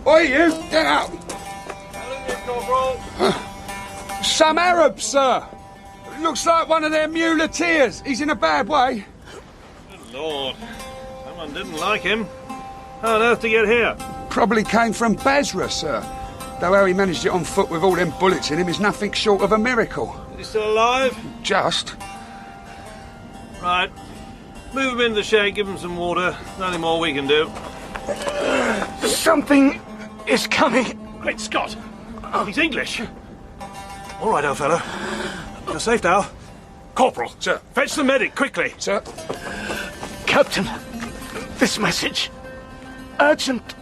Oi, you! Get out! Some Arab, sir. Looks like one of their muleteers. He's in a bad way. Good Lord. Someone didn't like him. How on earth to get here? Probably came from Basra, sir. Though how he managed it on foot with all them bullets in him is nothing short of a miracle. Is he still alive? Just. Right. Move him into the shed, give him some water. Nothing more we can do. Something is coming. Great Scott! He's English. All right, old fellow. You're safe now. Corporal, sir. Fetch the medic, quickly. Sir. Captain, this message. Urgent.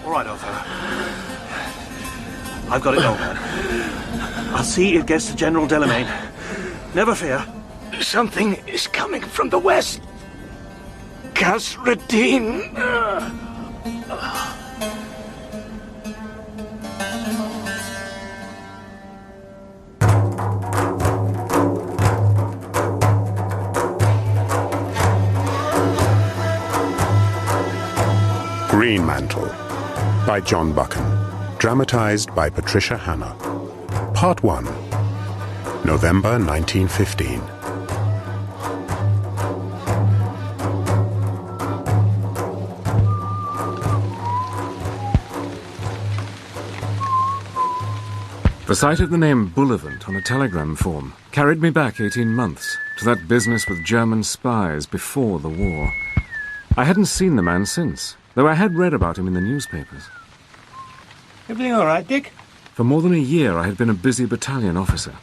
All right, old fellow. I've got it, old man. I'll see it gets to General Delamain. Never fear. Something is coming from the west. Kasreddin. Greenmantle by John Buchan. Dramatized by Patricia Hannay. Part 1. November 1915. The sight of the name Bullivant on a telegram form carried me back 18 months to that business with German spies before the war. I hadn't seen the man since, though I had read about him in the newspapers. Everything all right, Dick? For more than a year I had been a busy battalion officer,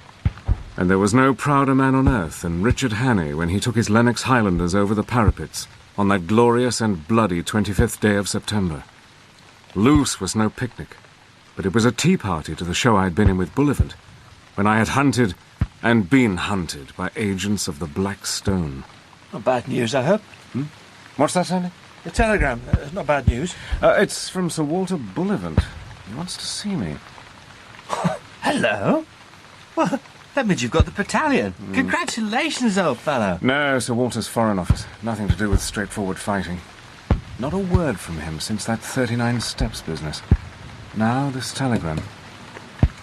and there was no prouder man on earth than Richard Hannay when he took his Lennox Highlanders over the parapets on that glorious and bloody 25th day of September. Loose was no picnic, but it was a tea party to the show I'd been in with Bullivant, when I had hunted and been hunted by agents of the Black Stone. Not bad news, I hope. What's that, Sandy? The telegram. Not bad news. It's from Sir Walter Bullivant. He wants to see me. Hello? Well, that means you've got the battalion. Congratulations, old fellow. No, Sir Walter's Foreign Office. Nothing to do with straightforward fighting. Not a word from him since that 39 Steps business. Now this telegram.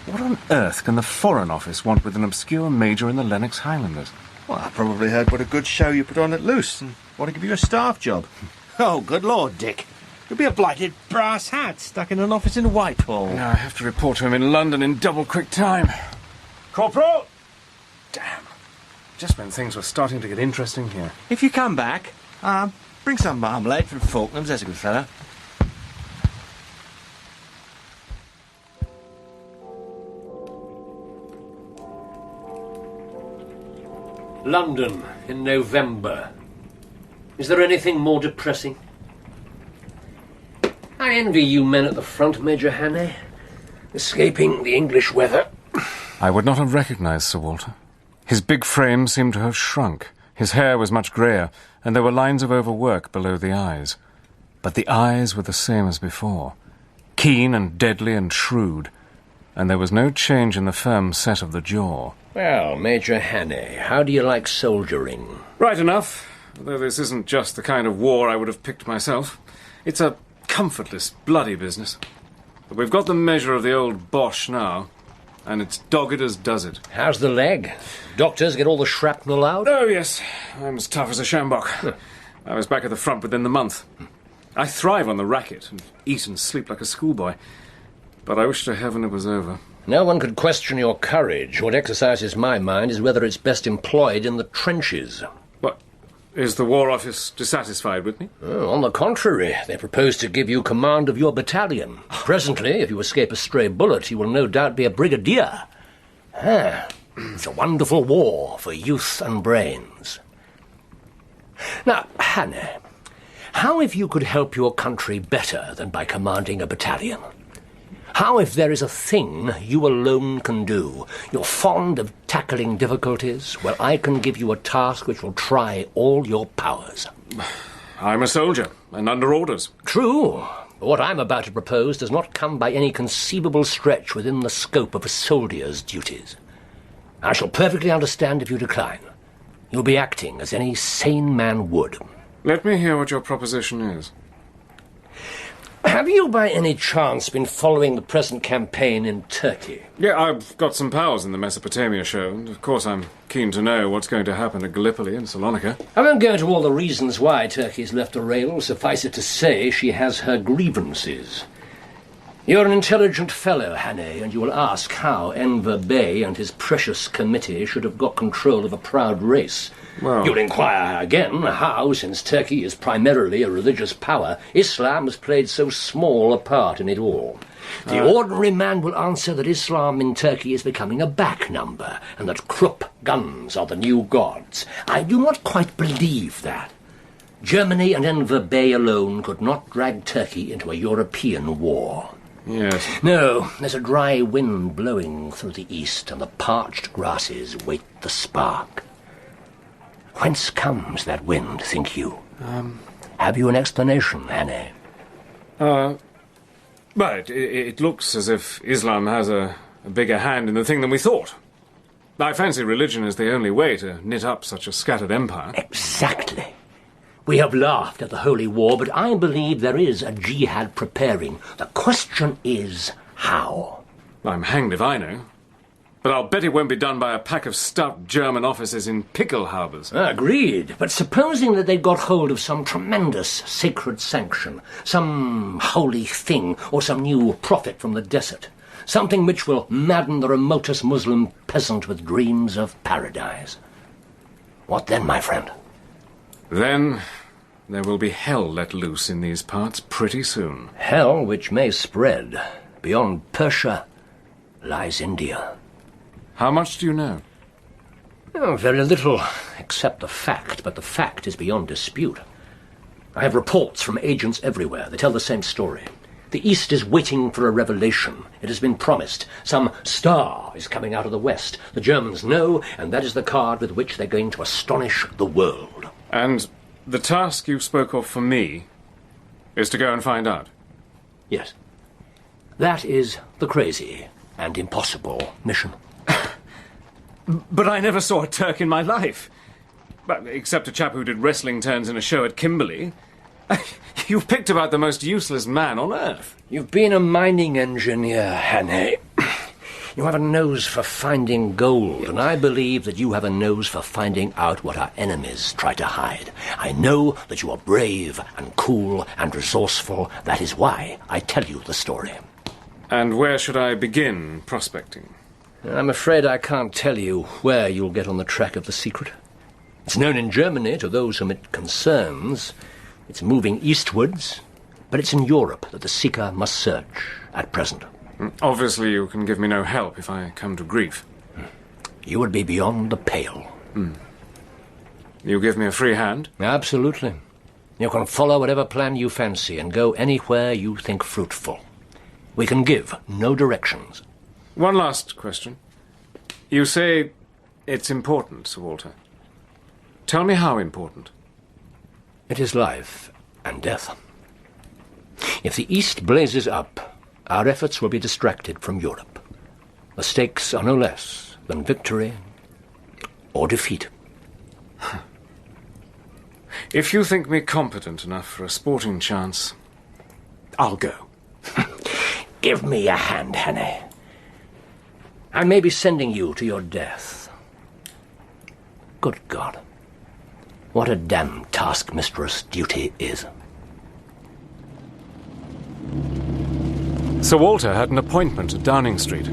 What on earth can the Foreign Office want with an obscure major in the Lennox Highlanders? Well, I probably heard what a good show you put on at Loose and want to give you a staff job. Oh, good Lord, Dick. You'll be a blighted brass hat stuck in an office in Whitehall. No, I have to report to him in London in double quick time. Corporal! Damn. Just when things were starting to get interesting here. If you come back, bring some marmalade from Faulknam's, there's a good fellow. London in November. Is there anything more depressing? I envy you men at the front, Major Hannay. Escaping the English weather. I would not have recognized Sir Walter. His big frame seemed to have shrunk. His hair was much greyer, and there were lines of overwork below the eyes. But the eyes were the same as before, keen and deadly and shrewd, and there was no change in the firm set of the jaw. Well, Major Hannay, how do you like soldiering? Right enough, though this isn't just the kind of war I would have picked myself. It's a comfortless, bloody business. But we've got the measure of the old Boche now, and it's dogged as does it. How's the leg? Doctors get all the shrapnel out? Oh, yes. I'm as tough as a sjambok. I was back at the front within the month. I thrive on the racket and eat and sleep like a schoolboy. But I wish to heaven it was over. No one could question your courage. What exercises my mind is whether it's best employed in the trenches. What? Is the War Office dissatisfied with me? Oh, on the contrary, they propose to give you command of your battalion. Presently, if you escape a stray bullet, you will no doubt be a brigadier. It's a wonderful war for youth and brains. Now, Hannay, how if you could help your country better than by commanding a battalion? How if there is a thing you alone can do? You're fond of tackling difficulties. Well, I can give you a task which will try all your powers. I'm a soldier, and under orders. True. But what I'm about to propose does not come by any conceivable stretch within the scope of a soldier's duties. I shall perfectly understand if you decline. You'll be acting as any sane man would. Let me hear what your proposition is. Have you by any chance been following the present campaign in Turkey? Yeah, I've got some pals in the Mesopotamia show, and of course I'm keen to know what's going to happen at Gallipoli and Salonika. I won't go into all the reasons why Turkey's left a rail. Suffice it to say, she has her grievances. You're an intelligent fellow, Hannay, and you will ask how Enver Bey and his precious committee should have got control of a proud race. Well, You'll inquire again how, since Turkey is primarily a religious power, Islam has played so small a part in it all. The ordinary man will answer that Islam in Turkey is becoming a back number, and that Krupp guns are the new gods. I do not quite believe that. Germany and Enver Bey alone could not drag Turkey into a European war. yes. No, there's a dry wind blowing through the east, and the parched grasses wait the spark. Whence comes that wind, think you? Have you an explanation, Hannay? But it looks as if Islam has a bigger hand in the thing than we thought. I fancy religion is the only way to knit up such a scattered empire. Exactly. We have laughed at the Holy War, but I believe there is a jihad preparing. The question is, how? I'm hanged if I know. But I'll bet it won't be done by a pack of stout German officers in pickle harbours. Agreed. But supposing that they got hold of some tremendous sacred sanction, some holy thing, or some new prophet from the desert, something which will madden the remotest Muslim peasant with dreams of paradise. What then, my friend? Then there will be hell let loose in these parts pretty soon. Hell which may spread. Beyond Persia lies India. How much do you know? Oh, very little, except the fact, but the fact is beyond dispute. I have reports from agents everywhere. They tell the same story. The East is waiting for a revelation. It has been promised. Some star is coming out of the West. The Germans know, and that is the card with which they're going to astonish the world. And the task you spoke of for me is to go and find out? Yes. That is the crazy and impossible mission. But I never saw a Turk in my life. But except a chap who did wrestling turns in a show at Kimberley. You've picked about the most useless man on earth. You've been a mining engineer, Hannay. You have a nose for finding gold, and I believe that you have a nose for finding out what our enemies try to hide. I know that you are brave and cool and resourceful. That is why I tell you the story. And where should I begin prospecting? I'm afraid I can't tell you where you'll get on the track of the secret. It's known in Germany to those whom it concerns. It's moving eastwards, but it's in Europe that the seeker must search at present. Obviously you can give me no help if I come to grief. You would be beyond the pale. You give me a free hand? Absolutely. You can follow whatever plan you fancy and go anywhere you think fruitful. We can give no directions. One last question. You say it's important, Sir Walter. Tell me how important. It is life and death. If the East blazes up, our efforts will be distracted from Europe. The stakes are no less than victory or defeat. If you think me competent enough for a sporting chance, I'll go. Give me a hand, Hannay. I may be sending you to your death. Good God. What a damn taskmistress duty is. Sir Walter had an appointment at Downing Street.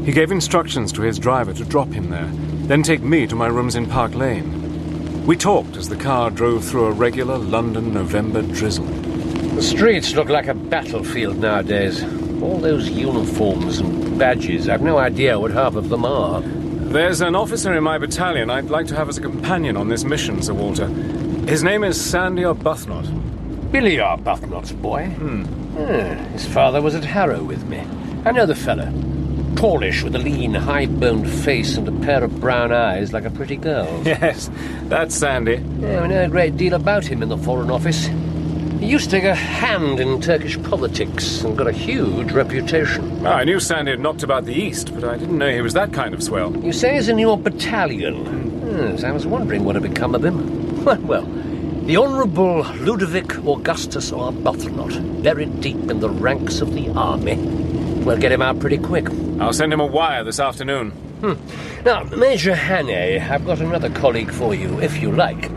He gave instructions to his driver to drop him there, then take me to my rooms in Park Lane. We talked as the car drove through a regular London November drizzle. The streets look like a battlefield nowadays. All those uniforms and badges, I've no idea what half of them are. There's an officer in my battalion I'd like to have as a companion on this mission, Sir Walter. His name is Sandy Arbuthnot. Billy Arbuthnot's boy? His father was at Harrow with me. I know the fellow. Tallish, with a lean, high-boned face and a pair of brown eyes like a pretty girl's. Yes, that's Sandy. Yeah, we know a great deal about him in the Foreign Office. He used to take a hand in Turkish politics and got a huge reputation. I knew Sandy had knocked about the East, but I didn't know he was that kind of swell. You say he's in your battalion? Yes, I was wondering what had become of him. Well, The Honourable Ludovic Augustus Arbuthnot, buried deep in the ranks of the army. We'll get him out pretty quick. I'll send him a wire this afternoon. Now, Major Hannay, I've got another colleague for you, if you like.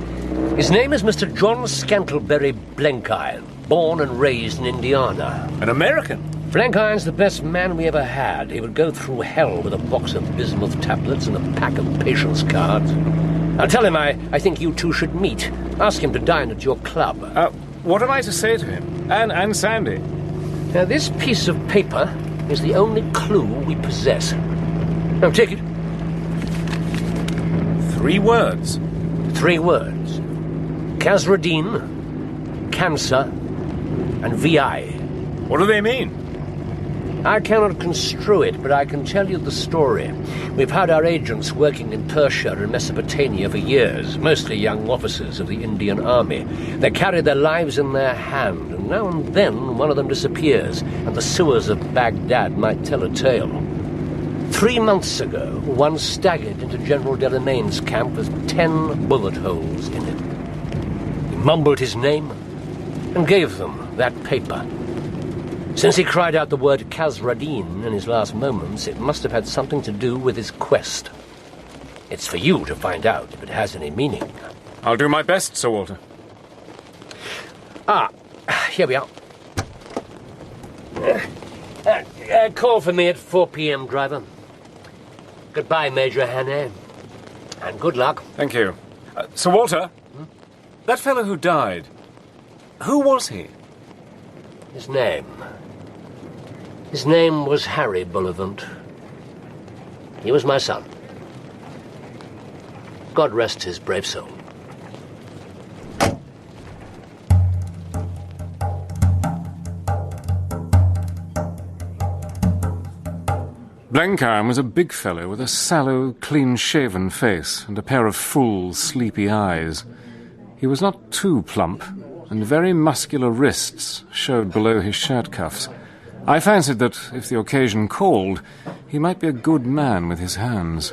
His name is Mr. John Scantlebury Blenkiron, born and raised in Indiana. An American? Blenkiron's the best man we ever had. He would go through hell with a box of bismuth tablets and a pack of patience cards. I'll tell him I think you two should meet. Ask him to dine at your club. What am I to say to him? And Sandy? Now, this piece of paper is the only clue we possess. Now, take it. 3 words. 3 words. Khazra-Din, cancer, and VI. What do they mean? I cannot construe it, but I can tell you the story. We've had our agents working in Persia and Mesopotamia for years, mostly young officers of the Indian Army. They carry their lives in their hand, and now and then one of them disappears, and the sewers of Baghdad might tell a tale. 3 months ago, one staggered into General Delamain's camp with 10 bullet holes in him. He mumbled his name and gave them that paper. Since he cried out the word Khazra-Din in his last moments, it must have had something to do with his quest. It's for you to find out if it has any meaning. I'll do my best, Sir Walter. Here we are. Call for me at 4 p.m., driver. Goodbye, Major Hannay. And good luck. Thank you. Sir Walter? That fellow who died, who was he? His name was Harry Bullivant. He was my son. God rest his brave soul. Blenkiron was a big fellow with a sallow, clean-shaven face and a pair of full, sleepy eyes. He was not too plump, and very muscular wrists showed below his shirt cuffs. I fancied that, if the occasion called, he might be a good man with his hands.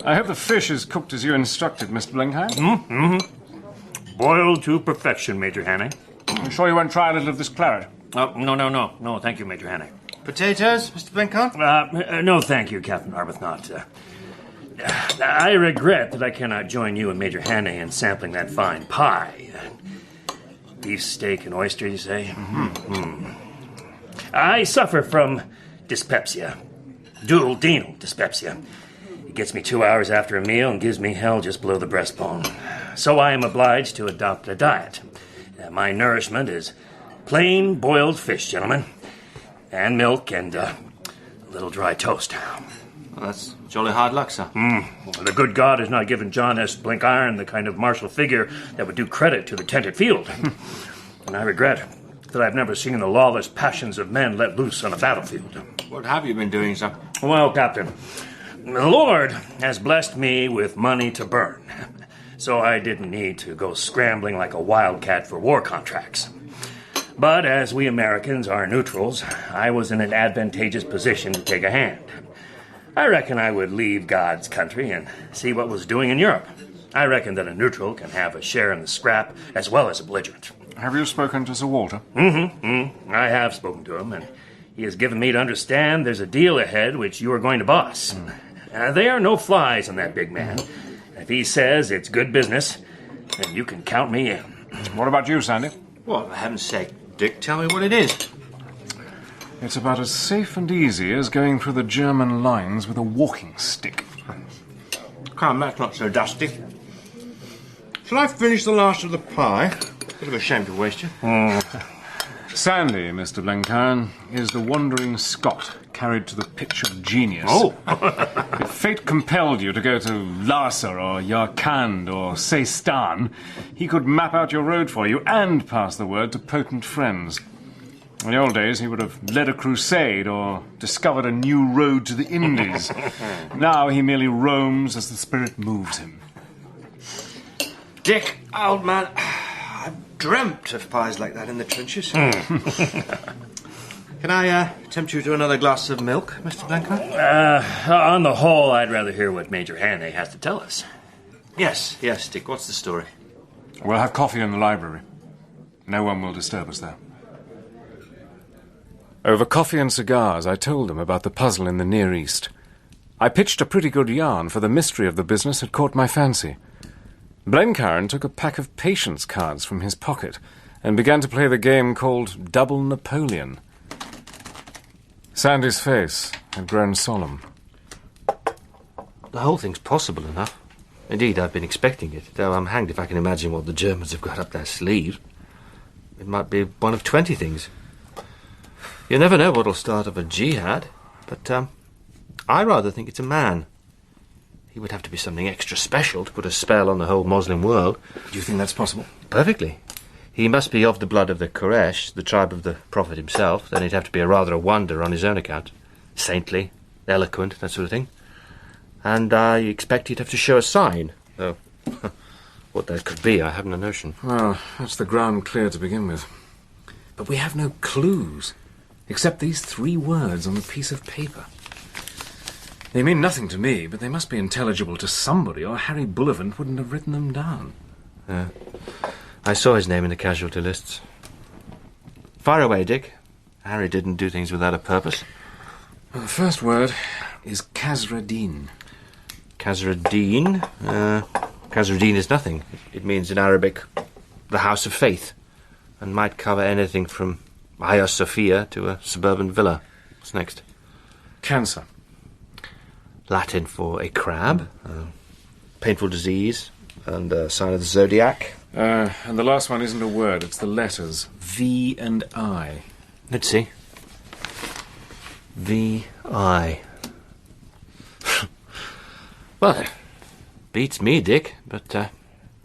I hope the fish is cooked as you instructed, Mr. Blenkiron. Boiled to perfection, Major Hannay. I'm sure you won't try a little of this claret. Oh, no, thank you, Major Hannay. Potatoes, Mr. Blenkiron? No, thank you, Captain Arbuthnot. I regret that I cannot join you and Major Hannay in sampling that fine pie. Beef steak and oyster, you say? I suffer from dyspepsia. Duodenal dyspepsia. It gets me 2 hours after a meal and gives me hell just below the breastbone. So I am obliged to adopt a diet. My nourishment is plain boiled fish, gentlemen. And milk and a little dry toast. Well, that's jolly hard luck, sir. Well, the good God has not given John S. Blenkiron the kind of martial figure that would do credit to the tented field. And I regret that I've never seen the lawless passions of men let loose on a battlefield. What have you been doing, sir? Well, Captain, the Lord has blessed me with money to burn, so I didn't need to go scrambling like a wildcat for war contracts. But as we Americans are neutrals, I was in an advantageous position to take a hand. I reckon I would leave God's country and see what was doing in Europe. I reckon that a neutral can have a share in the scrap as well as a belligerent. Have you spoken to Sir Walter? I have spoken to him, and he has given me to understand there's a deal ahead which you are going to boss. There are no flies in that big man. If he says it's good business, then you can count me in. What about you, Sandy? Well, for heaven's sake, Dick, tell me what it is. It's about as safe and easy as going through the German lines with a walking stick. Come, that's not so dusty. Shall I finish the last of the pie? Bit of a shame to waste you. Sandy, Mr. Blenkiron, is the wandering Scot carried to the pitch of genius. Oh! If fate compelled you to go to Lhasa or Yarkand or Seistan, he could map out your road for you and pass the word to potent friends. In the old days, he would have led a crusade or discovered a new road to the Indies. Now he merely roams as the spirit moves him. Dick, old man, I've dreamt of pies like that in the trenches. Can I tempt you to another glass of milk, Mr. Blenkiron? On the whole, I'd rather hear what Major Hannay has to tell us. Yes, Dick, what's the story? We'll have coffee in the library. No one will disturb us there. Over coffee and cigars, I told him about the puzzle in the Near East. I pitched a pretty good yarn, for the mystery of the business had caught my fancy. Blencairn took a pack of patience cards from his pocket and began to play the game called Double Napoleon. Sandy's face had grown solemn. The whole thing's possible enough. Indeed, I've been expecting it, though I'm hanged if I can imagine what the Germans have got up their sleeves. It might be one of 20 things. You never know what'll start off a jihad, but I rather think it's a man. He would have to be something extra special to put a spell on the whole Muslim world. Do you think that's possible? Perfectly. He must be of the blood of the Quraysh, the tribe of the Prophet himself. Then he'd have to be rather a wonder on his own account. Saintly, eloquent, that sort of thing. And I expect he'd have to show a sign, though what that could be, I haven't a notion. Well, that's the ground clear to begin with. But we have no clues, except these 3 words on a piece of paper. They mean nothing to me, but they must be intelligible to somebody, or Harry Bullivant wouldn't have written them down. I saw his name in the casualty lists. Fire away, Dick. Harry didn't do things without a purpose. Well, the first word is Khazra-Din. Khazra-Din? Khazra-Din is nothing. It means in Arabic, the house of faith, and might cover anything from Hagia Sophia to a suburban villa. What's next? Cancer. Latin for a crab, painful disease, and a sign of the zodiac. And the last one isn't a word, it's the letters V and I. Let's see. V-I. Well, beats me, Dick, but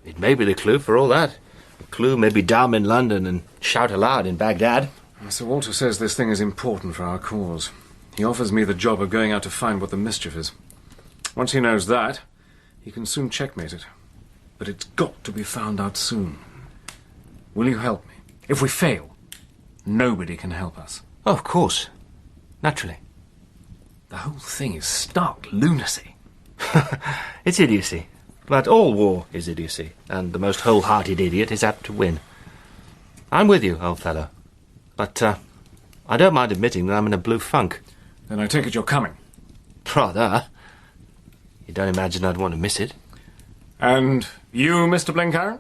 it may be the clue for all that. The clue may be dumb in London and shout aloud in Baghdad. Sir Walter says this thing is important for our cause. He offers me the job of going out to find what the mischief is. Once he knows that, he can soon checkmate it. But it's got to be found out soon. Will you help me? If we fail, nobody can help us. Oh, of course. Naturally. The whole thing is stark lunacy. It's idiocy. But all war is idiocy, and the most wholehearted idiot is apt to win. I'm with you, old fellow. But I don't mind admitting that I'm in a blue funk. Then I take it you're coming. Rather. You don't imagine I'd want to miss it? And you, Mr. Blencairn?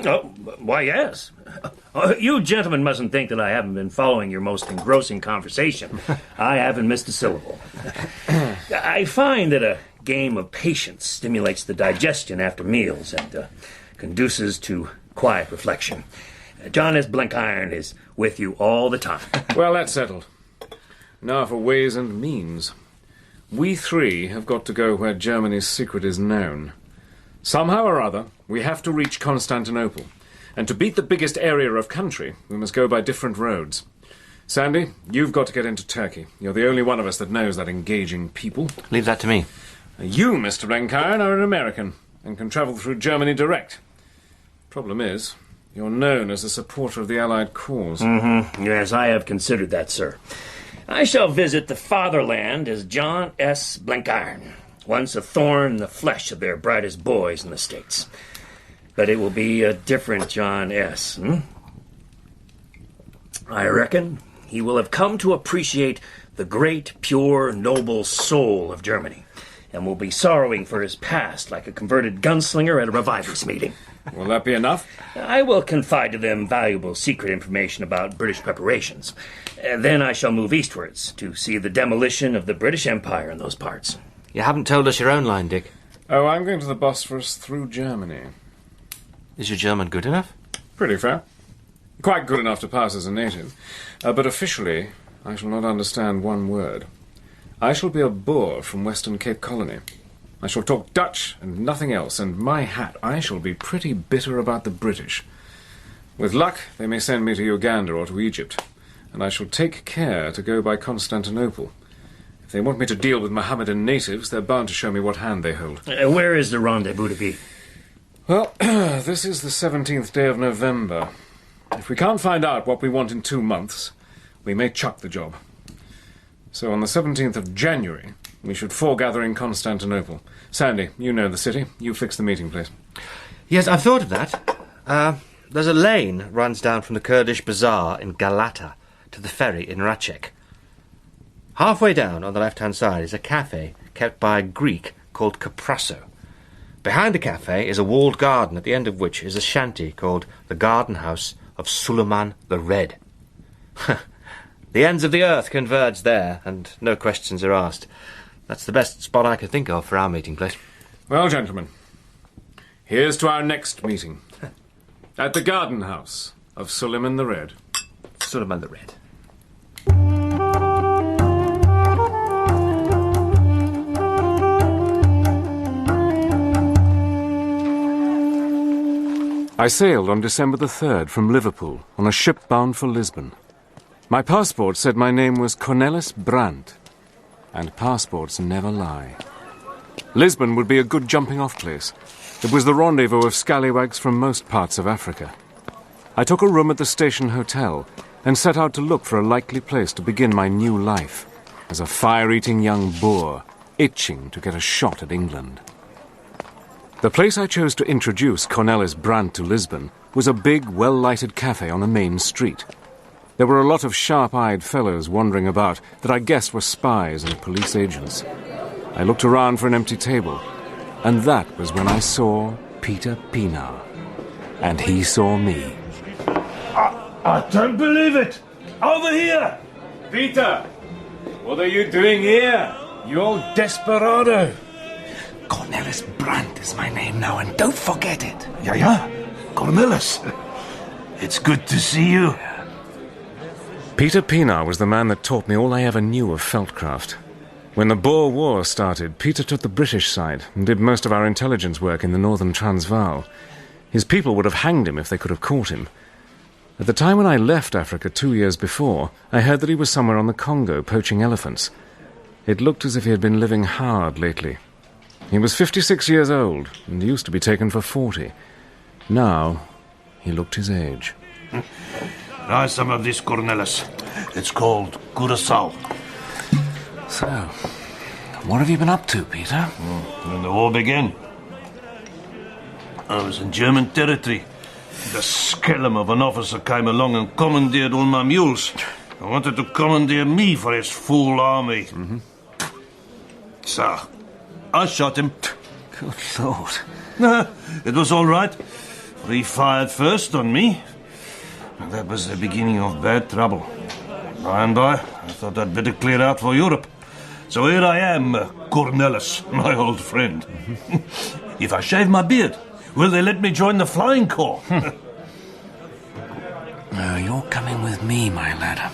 Oh, why, yes. You gentlemen mustn't think that I haven't been following your most engrossing conversation. I haven't missed a syllable. I find that a game of patience stimulates the digestion after meals and conduces to quiet reflection. John S. Blencairn is with you all the time. Well, that's settled. Now for ways and means. We 3 have got to go where Germany's secret is known. Somehow or other, we have to reach Constantinople. And to beat the biggest area of country, we must go by different roads. Sandy, you've got to get into Turkey. You're the only one of us that knows that engaging people. Leave that to me. You, Mr. Blencairn, are an American and can travel through Germany direct. Problem is, you're known as a supporter of the Allied cause. Mm-hmm. Yes, I have considered that, sir. I shall visit the fatherland as John S. Blencairn, once a thorn in the flesh of their brightest boys in the States. But it will be a different John S. I reckon he will have come to appreciate the great, pure, noble soul of Germany, and will be sorrowing for his past like a converted gunslinger at a revivers meeting. Will that be enough? I will confide to them valuable secret information about British preparations. Then I shall move eastwards to see the demolition of the British Empire in those parts. You haven't told us your own line, Dick. Oh, I'm going to the Bosphorus through Germany. Is your German good enough? Pretty fair. Quite good enough to pass as a native. But officially, I shall not understand one word. I shall be a Boer from Western Cape Colony. I shall talk Dutch and nothing else, and my hat, I shall be pretty bitter about the British. With luck, they may send me to Uganda or to Egypt, and I shall take care to go by Constantinople. If they want me to deal with Mohammedan natives, they're bound to show me what hand they hold. Where is the rendezvous to be? Well, this is the 17th day of November. If we can't find out what we want in 2 months, we may chuck the job. So on the 17th of January, we should foregather in Constantinople. Sandy, you know the city. You fix the meeting place. Yes, I've thought of that. There's a lane runs down from the Kurdish bazaar in Galata to the ferry in Racek. Halfway down on the left-hand side is a cafe kept by a Greek called Kaprasso. Behind the cafe is a walled garden, at the end of which is a shanty called the Garden House of Suleiman the Red. The ends of the earth converge there, and no questions are asked. That's the best spot I could think of for our meeting place. Well, gentlemen, here's to our next meeting. At the Garden House of Suleiman the Red. Suleiman the Red. I sailed on December the 3rd from Liverpool on a ship bound for Lisbon. My passport said my name was Cornelis Brandt, and passports never lie. Lisbon would be a good jumping-off place. It was the rendezvous of scallywags from most parts of Africa. I took a room at the station hotel and set out to look for a likely place to begin my new life as a fire-eating young Boer, itching to get a shot at England. The place I chose to introduce Cornelis Brandt to Lisbon was a big, well-lighted cafe on a main street. There were a lot of sharp-eyed fellows wandering about that I guessed were spies and police agents. I looked around for an empty table, and that was when I saw Peter Pienaar. And he saw me. I don't believe it! Over here! Peter! What are you doing here, you old desperado? Cornelis Brandt is my name now, and don't forget it. Yeah, Cornelis. It's good to see you. Peter Pienaar was the man that taught me all I ever knew of feldcraft. When the Boer War started, Peter took the British side and did most of our intelligence work in the northern Transvaal. His people would have hanged him if they could have caught him. At the time when I left Africa 2 years before, I heard that he was somewhere on the Congo poaching elephants. It looked as if he had been living hard lately. He was 56 years old and used to be taken for 40. Now, he looked his age. Try some of this, Cornelis. It's called Curaçao. So, what have you been up to, Peter? When the war began, I was in German territory. The skellum of an officer came along and commandeered all my mules. He wanted to commandeer me for his full army. So, I shot him. Good Lord. It was all right. He fired first on me. And that was the beginning of bad trouble. By and by, I thought I'd better clear out for Europe. So here I am, Cornelis, my old friend. If I shave my beard, will they let me join the Flying Corps? No, you're coming with me, my lad.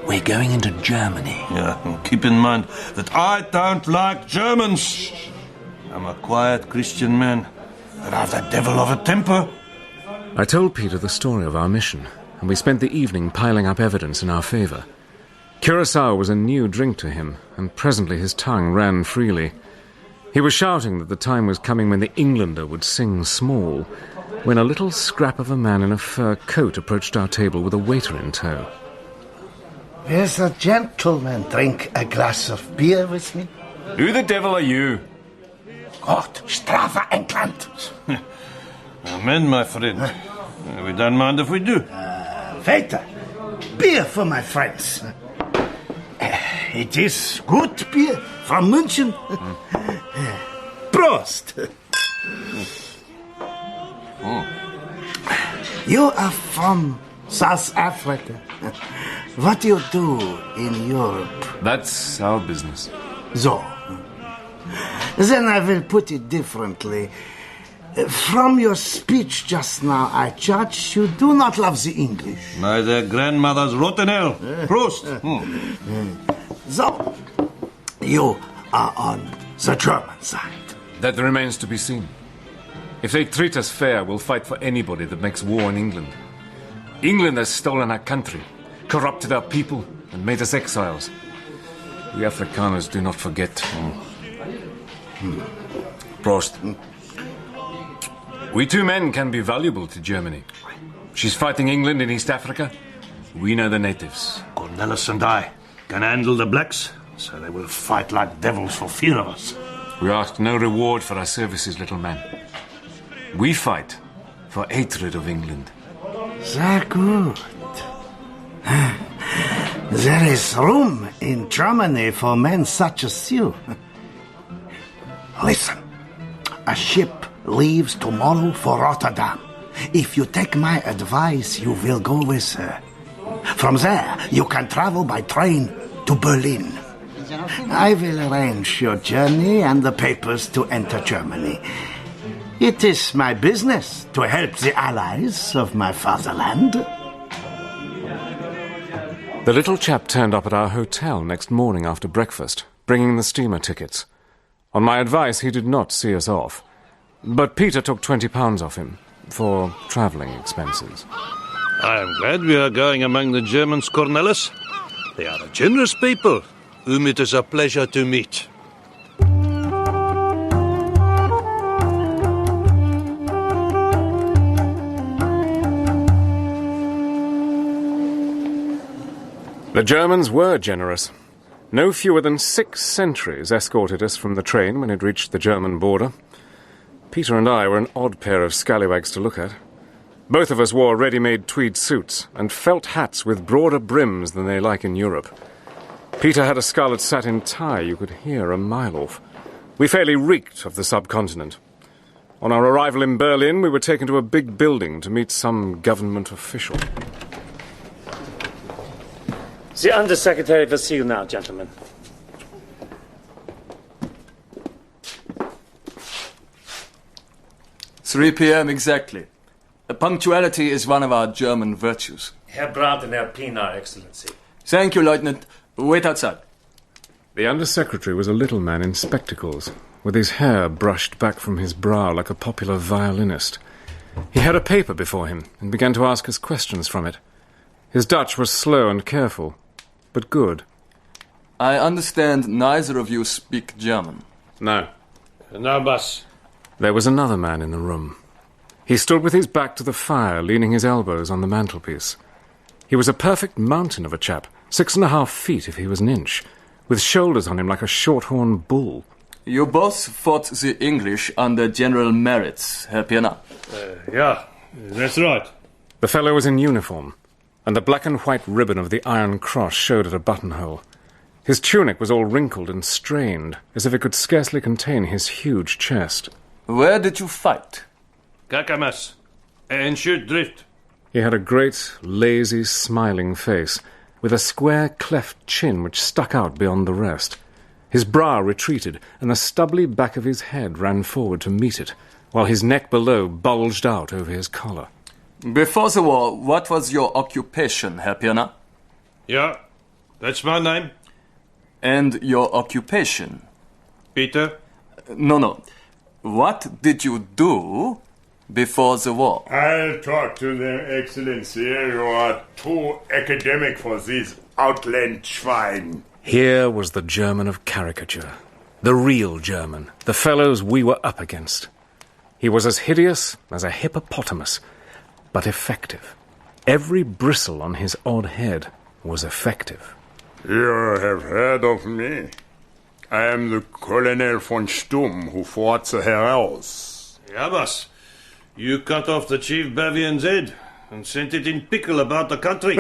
We're going into Germany. Yeah, and keep in mind that I don't like Germans. I'm a quiet Christian man, but I've the devil of a temper. I told Peter the story of our mission, and we spent the evening piling up evidence in our favour. Curaçao was a new drink to him, and presently his tongue ran freely. He was shouting that the time was coming when the Englander would sing small, when a little scrap of a man in a fur coat approached our table with a waiter in tow. Will the gentleman drink a glass of beer with me? Who the devil are you? Gott strafe England. Amen, my friend. We don't mind if we do. Waiter, beer for my friends. It is good beer from München. Prost. You are from South Africa. What do you do in Europe? That's our business. So. Then I will put it differently. From your speech just now, I judge you do not love the English. May their grandmothers rot in hell. Prost. So, you are on the German side. That remains to be seen. If they treat us fair, we'll fight for anybody that makes war in England. England has stolen our country, corrupted our people, and made us exiles. We Afrikaners do not forget. Prost. We two men can be valuable to Germany. She's fighting England in East Africa. We know the natives. Cornelis and I can handle the blacks, so they will fight like devils for fear of us. We ask no reward for our services, little man. We fight for hatred of England. Sehr good. There is room in Germany for men such as you. Listen, a ship leaves tomorrow for Rotterdam. If you take my advice, you will go with her. From there, you can travel by train to Berlin. I will arrange your journey and the papers to enter Germany. It is my business to help the allies of my fatherland. The little chap turned up at our hotel next morning after breakfast, bringing the steamer tickets. On my advice, he did not see us off. But Peter took £20 off him for travelling expenses. I am glad we are going among the Germans, Cornelis. They are a generous people, whom it is a pleasure to meet. The Germans were generous. No fewer than 6 sentries escorted us from the train when it reached the German border. Peter and I were an odd pair of scallywags to look at. Both of us wore ready-made tweed suits and felt hats with broader brims than they like in Europe. Peter had a scarlet satin tie you could hear a mile off. We fairly reeked of the subcontinent. On our arrival in Berlin, we were taken to a big building to meet some government official. The Undersecretary will see you now, gentlemen. "3 p.m. exactly. Punctuality is one of our German virtues." Herr Brandt and Herr Pienaar, Excellency. "Thank you, Lieutenant. Wait outside." The Undersecretary was a little man in spectacles, with his hair brushed back from his brow like a popular violinist. He had a paper before him and began to ask us questions from it. His Dutch was slow and careful, but good. "I understand neither of you speak German." No. No, boss. There was another man in the room. He stood with his back to the fire, leaning his elbows on the mantelpiece. He was a perfect mountain of a chap, 6.5 feet if he was an inch, with shoulders on him like a shorthorn bull. "You both fought the English under General Merritz, Herr Pienaar." Yeah, that's right. The fellow was in uniform, and the black and white ribbon of the Iron Cross showed at a buttonhole. His tunic was all wrinkled and strained, as if it could scarcely contain his huge chest. "Where did you fight?" Kakamas. And shoot drift. He had a great, lazy, smiling face, with a square cleft chin which stuck out beyond the rest. His brow retreated, and the stubbly back of his head ran forward to meet it, while his neck below bulged out over his collar. "Before the war, what was your occupation, Herr Pienaar?" Yeah, that's my name. "And your occupation?" Peter? No. What did you do before the war?" "I'll talk to them, Excellency. You are too academic for this outland Schwein." Here was the German of caricature. The real German. The fellows we were up against. He was as hideous as a hippopotamus, but effective. Every bristle on his odd head was effective. "You have heard of me. I am the Colonel von Stumm who fought the Heraus." Yeah, boss. You cut off the Chief Bavion's head and sent it in pickle about the country.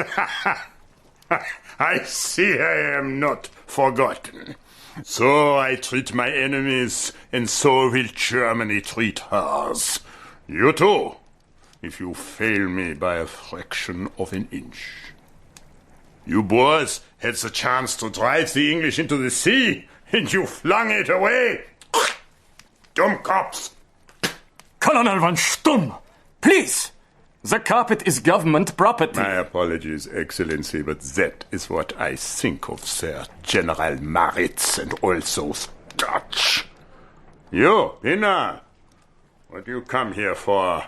I see I am not forgotten. So I treat my enemies, and so will Germany treat hers. You too, if you fail me by a fraction of an inch. You Boers had the chance to drive the English into the sea, and you flung it away. Dumb cops. "Colonel von Stumm, please! The carpet is government property." My apologies, Excellency, but that is what I think of Sir General Maritz and all those Dutch. You, Pienaar, what do you come here for?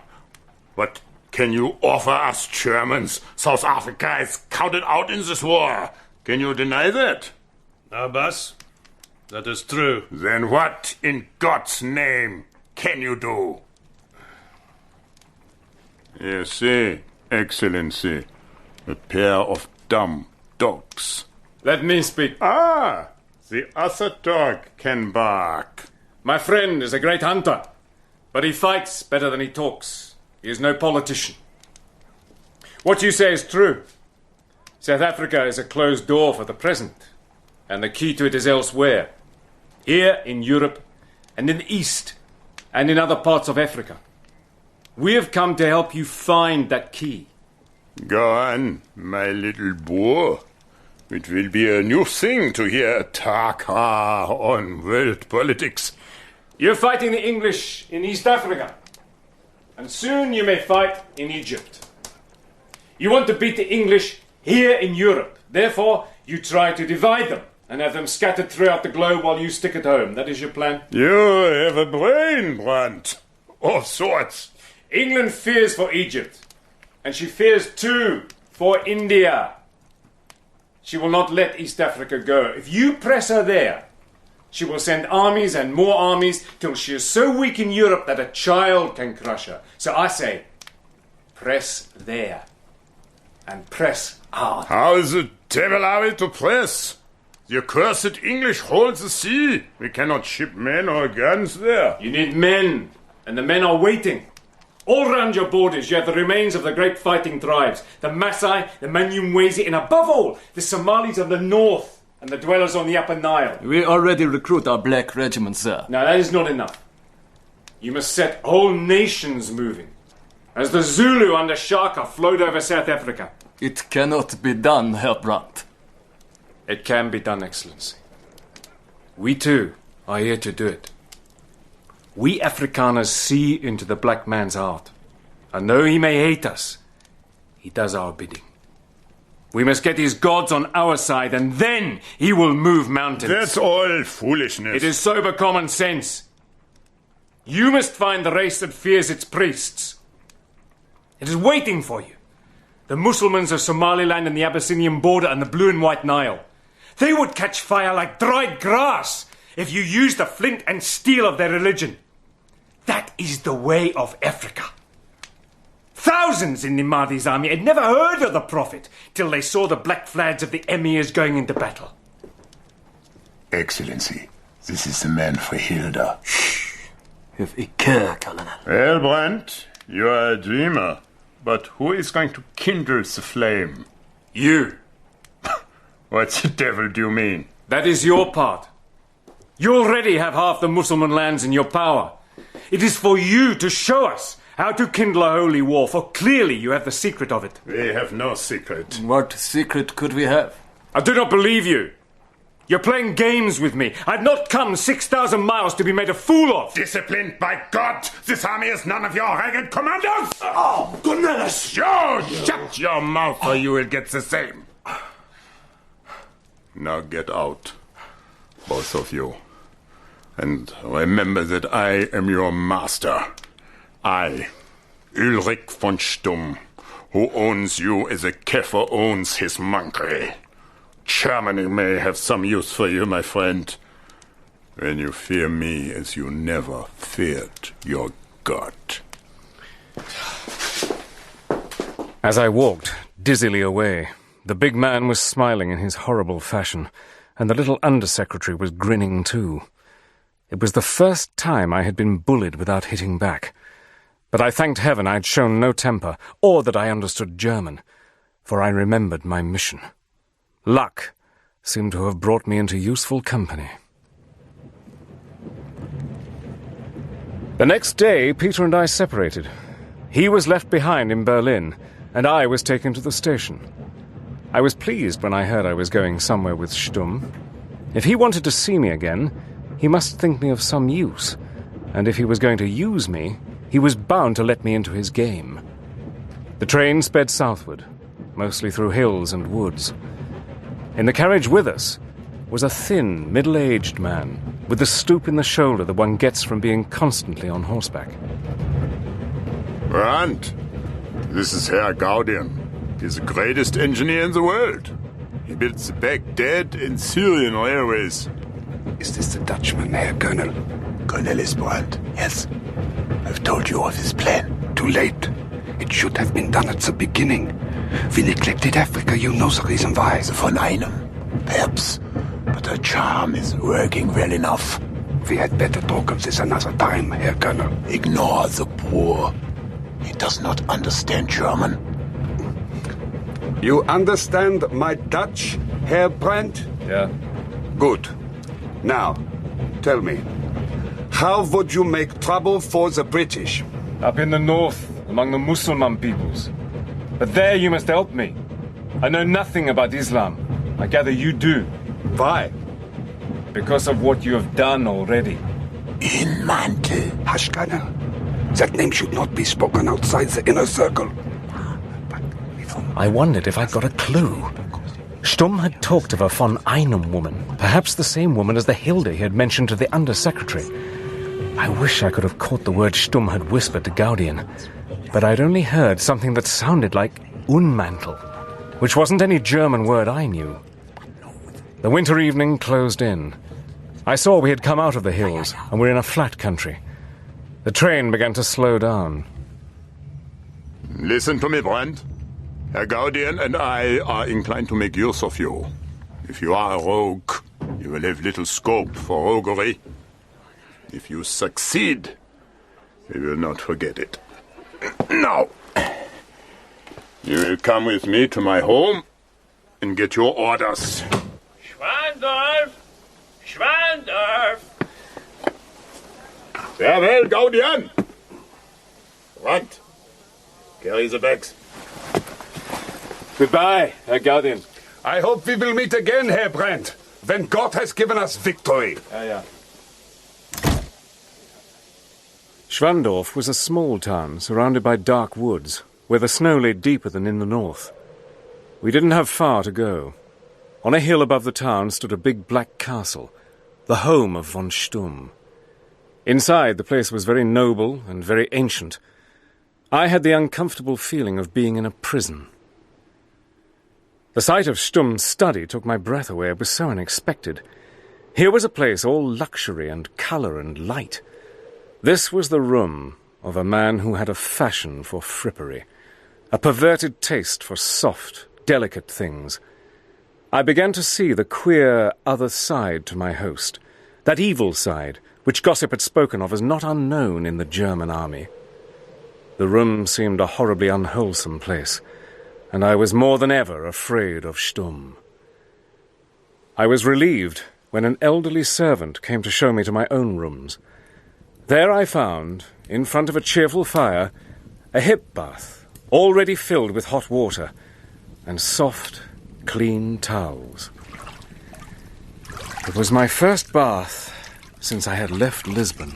What can you offer us Germans? South Africa is counted out in this war. Can you deny that? No, boss. That is true. Then what, in God's name, can you do? You see, Excellency, a pair of dumb dogs. Let me speak. Ah, the other dog can bark. My friend is a great hunter, but he fights better than he talks. He is no politician. What you say is true. South Africa is a closed door for the present, and the key to it is elsewhere. Here in Europe, and in the East, and in other parts of Africa. We have come to help you find that key. Go on, my little boy. It will be a new thing to hear talk on world politics. You're fighting the English in East Africa, and soon you may fight in Egypt. You want to beat the English here in Europe. Therefore, you try to divide them and have them scattered throughout the globe while you stick at home. That is your plan? You have a brain, Brandt. Of sorts. England fears for Egypt, and she fears too for India. She will not let East Africa go. If you press her there, she will send armies and more armies till she is so weak in Europe that a child can crush her. So I say, press there. And press hard. How the devil are we to press? The accursed English hold the sea. We cannot ship men or guns there. You need men, and the men are waiting. All round your borders you have the remains of the great fighting tribes, the Maasai, the Manyumwezi, and above all, the Somalis of the north and the dwellers on the Upper Nile. We already recruit our black regiment, sir. Now that is not enough. You must set whole nations moving, as the Zulu under Shaka flowed over South Africa. It cannot be done, Herr Brandt. It can be done, Excellency. We too are here to do it. We Afrikaners see into the black man's heart, and though he may hate us, he does our bidding. We must get his gods on our side, and then he will move mountains. That's all foolishness. It is sober common sense. You must find the race that fears its priests. It is waiting for you. The Mussulmans of Somaliland and the Abyssinian border and the Blue and White Nile. They would catch fire like dried grass if you used the flint and steel of their religion. That is the way of Africa. Thousands in Nimadi's army had never heard of the Prophet till they saw the black flags of the emirs going into battle. Excellency, this is the man for Hilda. If I care, Colonel. Well, Brandt, you are a dreamer. But who is going to kindle the flame? You. What the devil do you mean? That is your part. You already have half the Muslim lands in your power. It is for you to show us how to kindle a holy war, for clearly you have the secret of it. We have no secret. What secret could we have? I do not believe you. You're playing games with me. I've not come 6,000 miles to be made a fool of. Disciplined by God! This army is none of your ragged commandos! Oh, goodness! Shut your mouth or you will get the same. Now get out, both of you. And remember that I am your master. I, Ulrich von Stumm, who owns you as a Käfer owns his monkey. Germany may have some use for you, my friend, when you fear me as you never feared your God. As I walked dizzily away, the big man was smiling in his horrible fashion, and the little undersecretary was grinning too. It was the first time I had been bullied without hitting back, but I thanked heaven I had shown no temper, or that I understood German, for I remembered my mission. Luck seemed to have brought me into useful company. The next day, Peter and I separated. He was left behind in Berlin, and I was taken to the station. I was pleased when I heard I was going somewhere with Stumm. If he wanted to see me again, he must think me of some use, and if he was going to use me, he was bound to let me into his game. The train sped southward, mostly through hills and woods. In the carriage with us was a thin, middle-aged man with the stoop in the shoulder that one gets from being constantly on horseback. Brandt, this is Herr Gaudian. He's the greatest engineer in the world. He built the Baghdad and Syrian railways. Is this the Dutchman, Herr Colonel? Cornelis Brandt, yes. I've told you of his plan. Too late. It should have been done at the beginning. We neglected Africa, you know the reason why. The von Einem, perhaps. But her charm is working well enough. We had better talk of this another time, Herr Colonel. Ignore the poor. He does not understand German. You understand my Dutch, Herr Brandt? Yeah. Good. Now, tell me, how would you make trouble for the British? Up in the north, among the Mussulman peoples. But there you must help me. I know nothing about Islam. I gather you do. Why? Because of what you have done already. Greenmantle. Hush, Colonel. That name should not be spoken outside the inner circle. I wondered if I'd got a clue. Stumm had talked of a von Einem woman, perhaps the same woman as the Hilde he had mentioned to the Under-Secretary. I wish I could have caught the word Stumm had whispered to Gaudian, but I'd only heard something that sounded like Unmantel, which wasn't any German word I knew. The winter evening closed in. I saw we had come out of the hills and were in a flat country. The train began to slow down. Listen to me, Brandt. Herr Gaudian and I are inclined to make use of you. If you are a rogue, you will have little scope for roguery. If you succeed, we will not forget it. Now, you will come with me to my home and get your orders. Schwandorf! Schwandorf! Farewell, Gaudian! Brandt, carry the bags. Goodbye, Herr Gaudian. I hope we will meet again, Herr Brandt, when God has given us victory. Yeah. Schwandorf was a small town surrounded by dark woods, where the snow lay deeper than in the north. We didn't have far to go. On a hill above the town stood a big black castle, the home of von Stumm. Inside, the place was very noble and very ancient. I had the uncomfortable feeling of being in a prison. The sight of Stumm's study took my breath away. It was so unexpected. Here was a place all luxury and colour and light. This was the room of a man who had a fashion for frippery, a perverted taste for soft, delicate things. I began to see the queer other side to my host, that evil side which gossip had spoken of as not unknown in the German army. The room seemed a horribly unwholesome place, and I was more than ever afraid of Stumm. I was relieved when an elderly servant came to show me to my own rooms. There I found, in front of a cheerful fire, a hip bath, already filled with hot water, and soft, clean towels. It was my first bath since I had left Lisbon.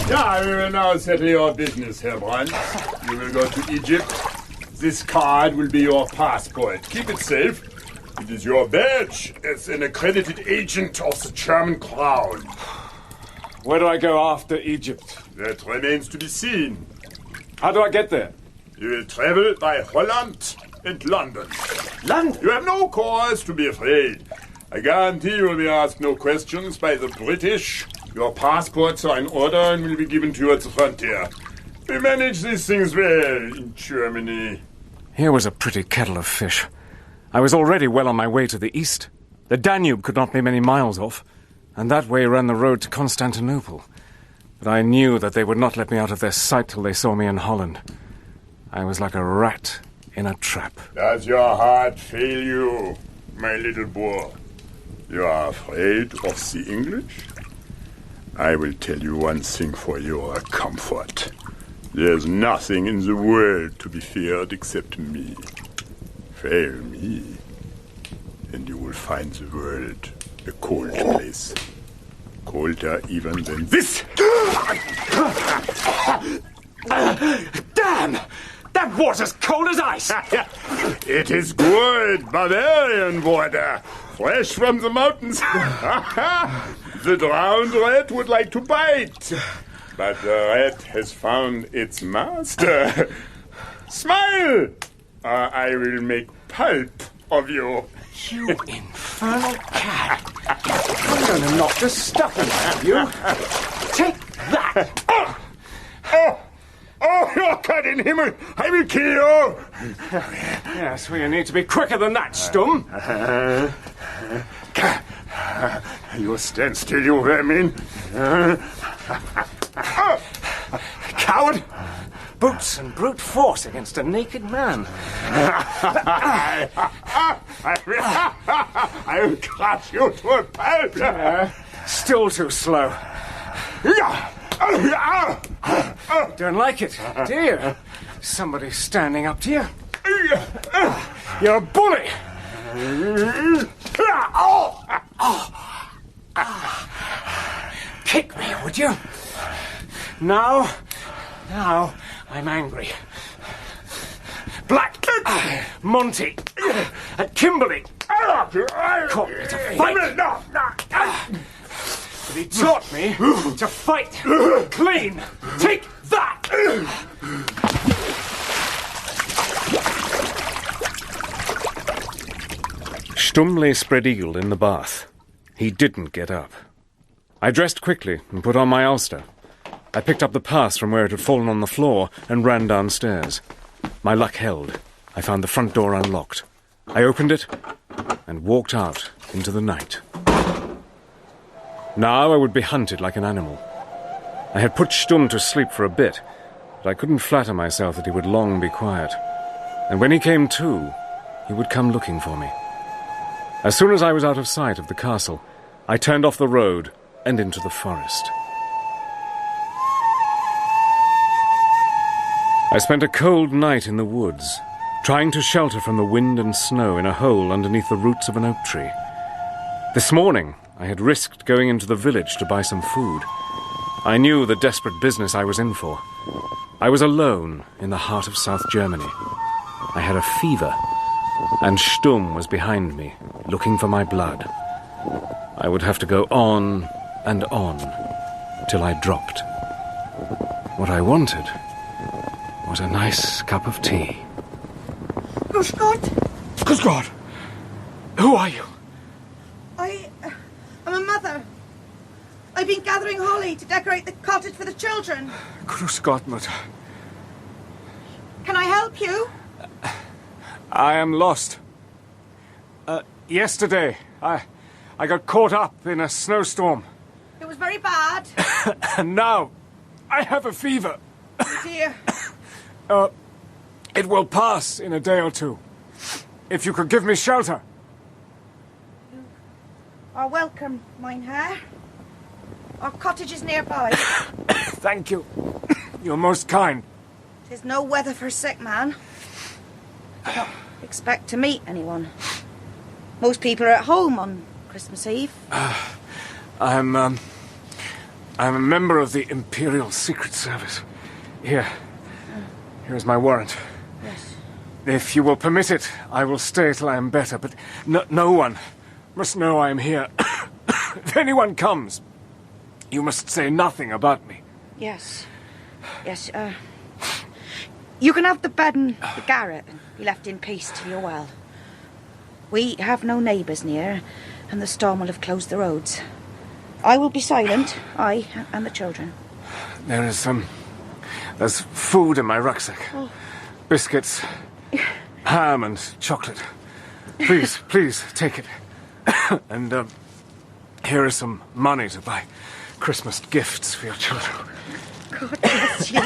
Yeah, we will now settle your business, Herr Brandt. You will go to Egypt. This card will be your passport. Keep it safe. It is your badge as an accredited agent of the German crown. Where do I go after Egypt? That remains to be seen. How do I get there? You will travel by Holland and London. London? You have no cause to be afraid. I guarantee you will be asked no questions by the British. Your passports are in order and will be given to you at the frontier. We manage these things well in Germany. Here was a pretty kettle of fish. I was already well on my way to the east. The Danube could not be many miles off, and that way ran the road to Constantinople. But I knew that they would not let me out of their sight till they saw me in Holland. I was like a rat in a trap. Does your heart fail you, my little boy? You are afraid of the English? I will tell you one thing for your comfort. There's nothing in the world to be feared except me. Fail me, and you will find the world a cold place. Colder even than this. Damn! That water's cold as ice! It is good Bavarian water, fresh from the mountains. The drowned rat would like to bite, but the rat has found its master. Smile, or I will make pulp of you. You infernal cat! I'm going to knock the stuffing out of you. Take that! Oh, you're cut in Himmel! I will kill you! Yes, well, you need to be quicker than that, Stumm. You stand still, you vermin. Coward! Boots and brute force against a naked man. I'll crush you to a pulp. Still too slow. Don't like it, do you? Somebody standing up to you. You're a bully. Kick me, would you? Now I'm angry. Black, Monty, and Kimberly caught me to fight. But he taught me to fight clean. Take that! Stumm lay spread-eagled in the bath. He didn't get up. I dressed quickly and put on my ulster. I picked up the pass from where it had fallen on the floor and ran downstairs. My luck held. I found the front door unlocked. I opened it and walked out into the night. Now I would be hunted like an animal. I had put Stumm to sleep for a bit, but I couldn't flatter myself that he would long be quiet. And when he came to, he would come looking for me. As soon as I was out of sight of the castle, I turned off the road and into the forest. I spent a cold night in the woods, trying to shelter from the wind and snow in a hole underneath the roots of an oak tree. This morning, I had risked going into the village to buy some food. I knew the desperate business I was in for. I was alone in the heart of South Germany. I had a fever, and Stumm was behind me, looking for my blood. I would have to go on and on, till I dropped. What I wanted was a nice cup of tea. Good God! Good God! Who are you? I'm a mother. I've been gathering holly to decorate the cottage for the children. Grüß Gott, Mutter. Can I help you? I am lost. Yesterday, I got caught up in a snowstorm. It was very bad. And now, I have a fever. Oh dear. It will pass in a day or two. If you could give me shelter. You are welcome, Mynheer. Our cottage is nearby. Thank you. You're most kind. 'Tis no weather for a sick man. I don't expect to meet anyone. Most people are at home on Christmas Eve. I'm a member of the Imperial Secret Service. Here's my warrant. Yes. If you will permit it, I will stay till I am better, but no one must know I am here. If anyone comes, you must say nothing about me. Yes. Yes, you can have the bed and the garret and be left in peace till you're well. We have no neighbours near, and the storm will have closed the roads. I will be silent, I and the children. There's food in my rucksack. Oh. Biscuits, ham and chocolate. Please, take it. And, here is some money to buy Christmas gifts for your children. God bless you.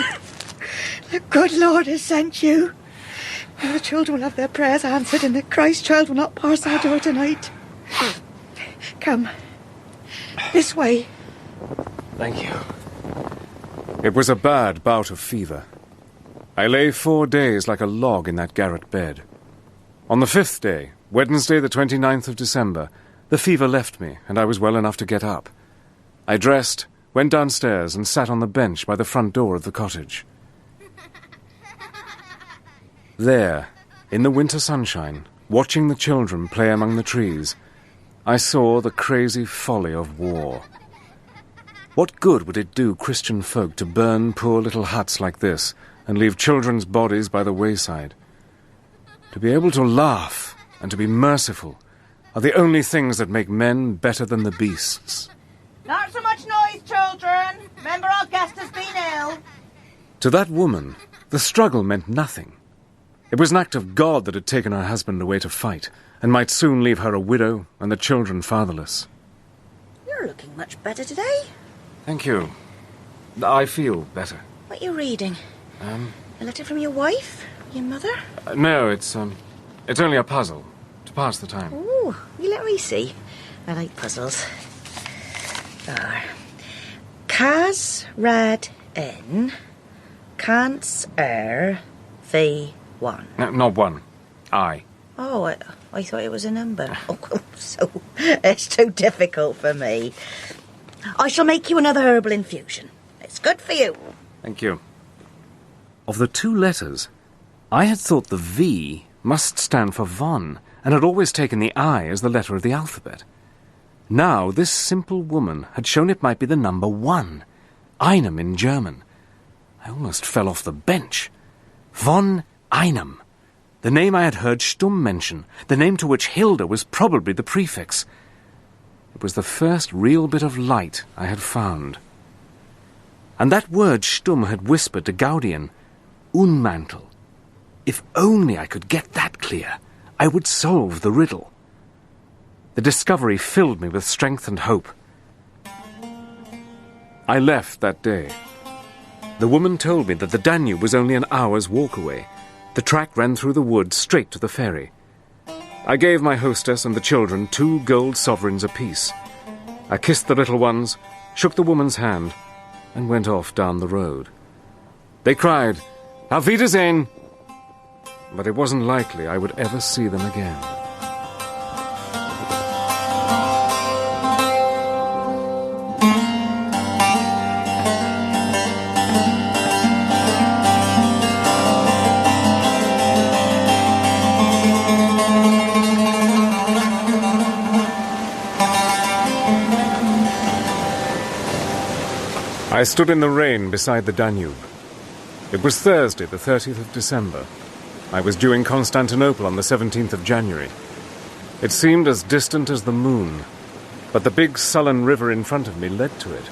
The good Lord has sent you. And the children will have their prayers answered, and the Christ child will not pass our door tonight. Come. This way. Thank you. It was a bad bout of fever. I lay 4 days like a log in that garret bed. On the 5th day, Wednesday the 29th of December, the fever left me, and I was well enough to get up. I dressed, went downstairs, and sat on the bench by the front door of the cottage. There, in the winter sunshine, watching the children play among the trees, I saw the crazy folly of war. What good would it do Christian folk to burn poor little huts like this and leave children's bodies by the wayside? To be able to laugh and to be merciful are the only things that make men better than the beasts. Not so much noise, children. Remember our guest has been ill. To that woman, the struggle meant nothing. It was an act of God that had taken her husband away to fight, and might soon leave her a widow and the children fatherless. You're looking much better today. Thank you. I feel better. What are you reading? A letter from your wife? Your mother? No, it's only a puzzle to pass the time. Ooh, you let me see. I like puzzles. Cas rad n cants v1. No, not one. I. Oh, I thought it was a number. Oh, so it's too difficult for me. I shall make you another herbal infusion. It's good for you. Thank you. Of the two letters, I had thought the V must stand for von, and had always taken the I as the letter of the alphabet. Now, this simple woman had shown it might be the number 1, Einem in German. I almost fell off the bench. Von Einem, the name I had heard Stumm mention, the name to which Hilda was probably the prefix. It was the first real bit of light I had found. And that word Stumm had whispered to Gaudian, Greenmantle. If only I could get that clear, I would solve the riddle. The discovery filled me with strength and hope. I left that day. The woman told me that the Danube was only an hour's walk away. The track ran through the woods straight to the ferry. I gave my hostess and the children 2 gold sovereigns apiece. I kissed the little ones, shook the woman's hand, and went off down the road. They cried, "Auf Wiedersehen!" But it wasn't likely I would ever see them again. I stood in the rain beside the Danube. It was Thursday, the 30th of December. I was due in Constantinople on the 17th of January. It seemed as distant as the moon, but the big sullen river in front of me led to it.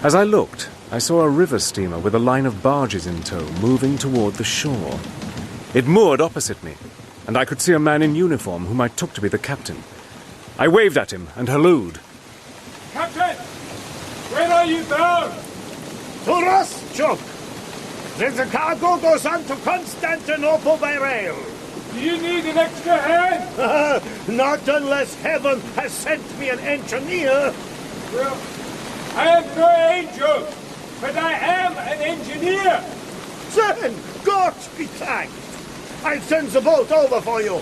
As I looked, I saw a river steamer with a line of barges in tow moving toward the shore. It moored opposite me, and I could see a man in uniform whom I took to be the captain. I waved at him and hallooed. Captain! Where are you bound? To Rostchuk! Then the cargo goes on to Constantinople by rail. Do you need an extra hand? Not unless heaven has sent me an engineer. Well, I am no angel, but I am an engineer. Then, God be thanked. I'll send the boat over for you.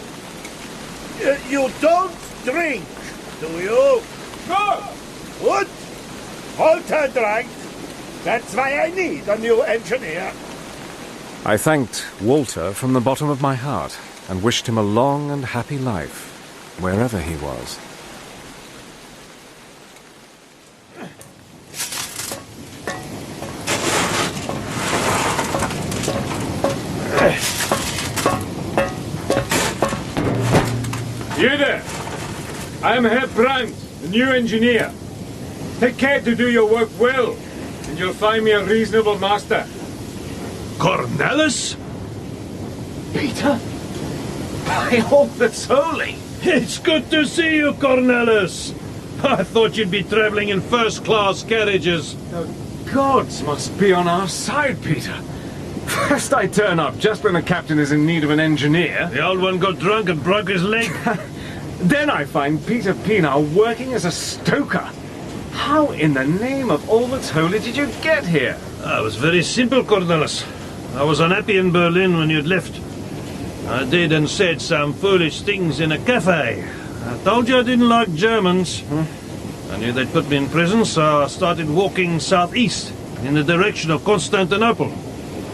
You don't drink, do you? No. Good. Walter drank. That's why I need a new engineer. I thanked Walter from the bottom of my heart and wished him a long and happy life, wherever he was. You there! I am Herr Brandt, the new engineer. Take care to do your work well, and you'll find me a reasonable master. Cornelis? Peter? I hope that's holy. It's good to see you, Cornelis. I thought you'd be travelling in first-class carriages. The gods must be on our side, Peter. First I turn up just when the captain is in need of an engineer. The old one got drunk and broke his leg. Then I find Peter Pienaar working as a stoker. How in the name of all that's holy did you get here? It was very simple, Cornelis. I was unhappy in Berlin when you'd left. I did and said some foolish things in a cafe. I told you I didn't like Germans. I knew they'd put me in prison, so I started walking southeast in the direction of Constantinople.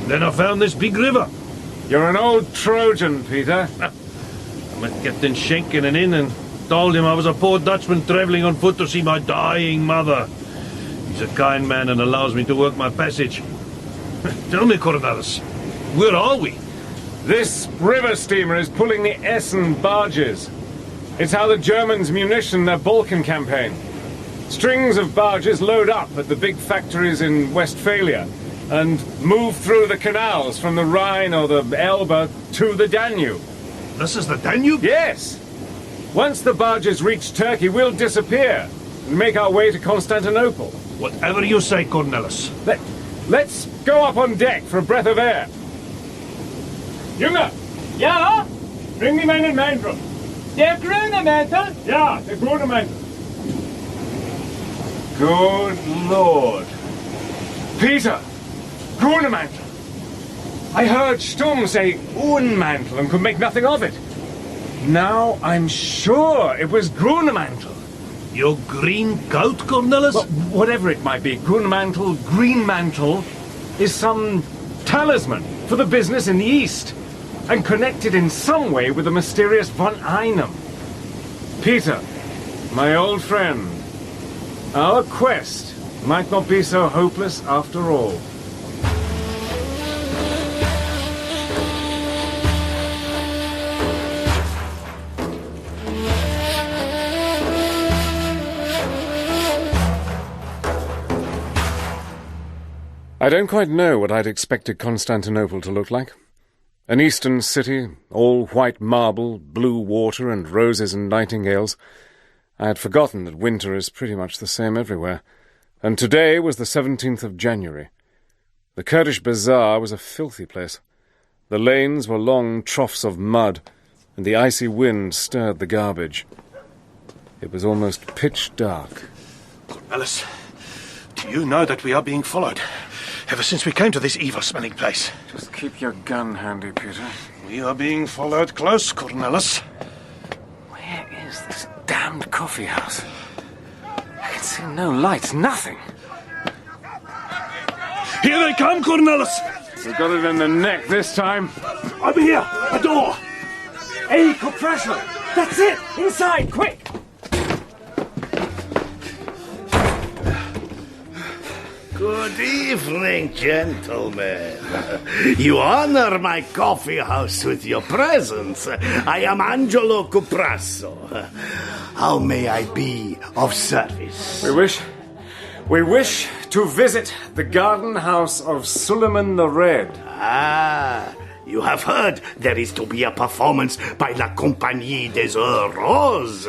Then I found this big river. You're an old Trojan, Peter. I met Captain Schenk in an inn and told him I was a poor Dutchman travelling on foot to see my dying mother. He's a kind man and allows me to work my passage. Tell me, Cornelis, where are we? This river steamer is pulling the Essen barges. It's how the Germans munition their Balkan campaign. Strings of barges load up at the big factories in Westphalia and move through the canals from the Rhine or the Elbe to the Danube. This is the Danube? Yes. Once the barges reach Turkey, we'll disappear. and make our way to Constantinople. Whatever you say, Cornelis. Let's go up on deck for a breath of air. Junge! Ja? Bring me meinen Mantel. Der Greenmantle? Ja, der Greenmantle. Good Lord. Peter! Greenmantle! I heard Sturm say Unmantel and could make nothing of it. Now I'm sure it was Greenmantle. Your green coat, Cornelis? Well, whatever it might be, Greenmantle is some talisman for the business in the East, and connected in some way with the mysterious von Einem. Peter, my old friend, our quest might not be so hopeless after all. I don't quite know what I'd expected Constantinople to look like. An eastern city, all white marble, blue water, and roses and nightingales. I had forgotten that winter is pretty much the same everywhere. And today was the 17th of January. The Kurdish bazaar was a filthy place. The lanes were long troughs of mud, and the icy wind stirred the garbage. It was almost pitch dark. Cornelis, do you know that we are being followed? Ever since we came to this evil-smelling place. Just keep your gun handy, Peter. We are being followed close, Cornelis. Where is this damned coffee house? I can see no lights, nothing. Here they come, Cornelis! We've got it in the neck this time. Over here! A door! Hey, Compressor! That's it! Inside, quick! Good evening, gentlemen. You honor my coffee house with your presence. I am Angelo Cuprasso. How may I be of service? We wish to visit the garden house of Suleiman the Red. Ah, you have heard there is to be a performance by La Compagnie des Roses.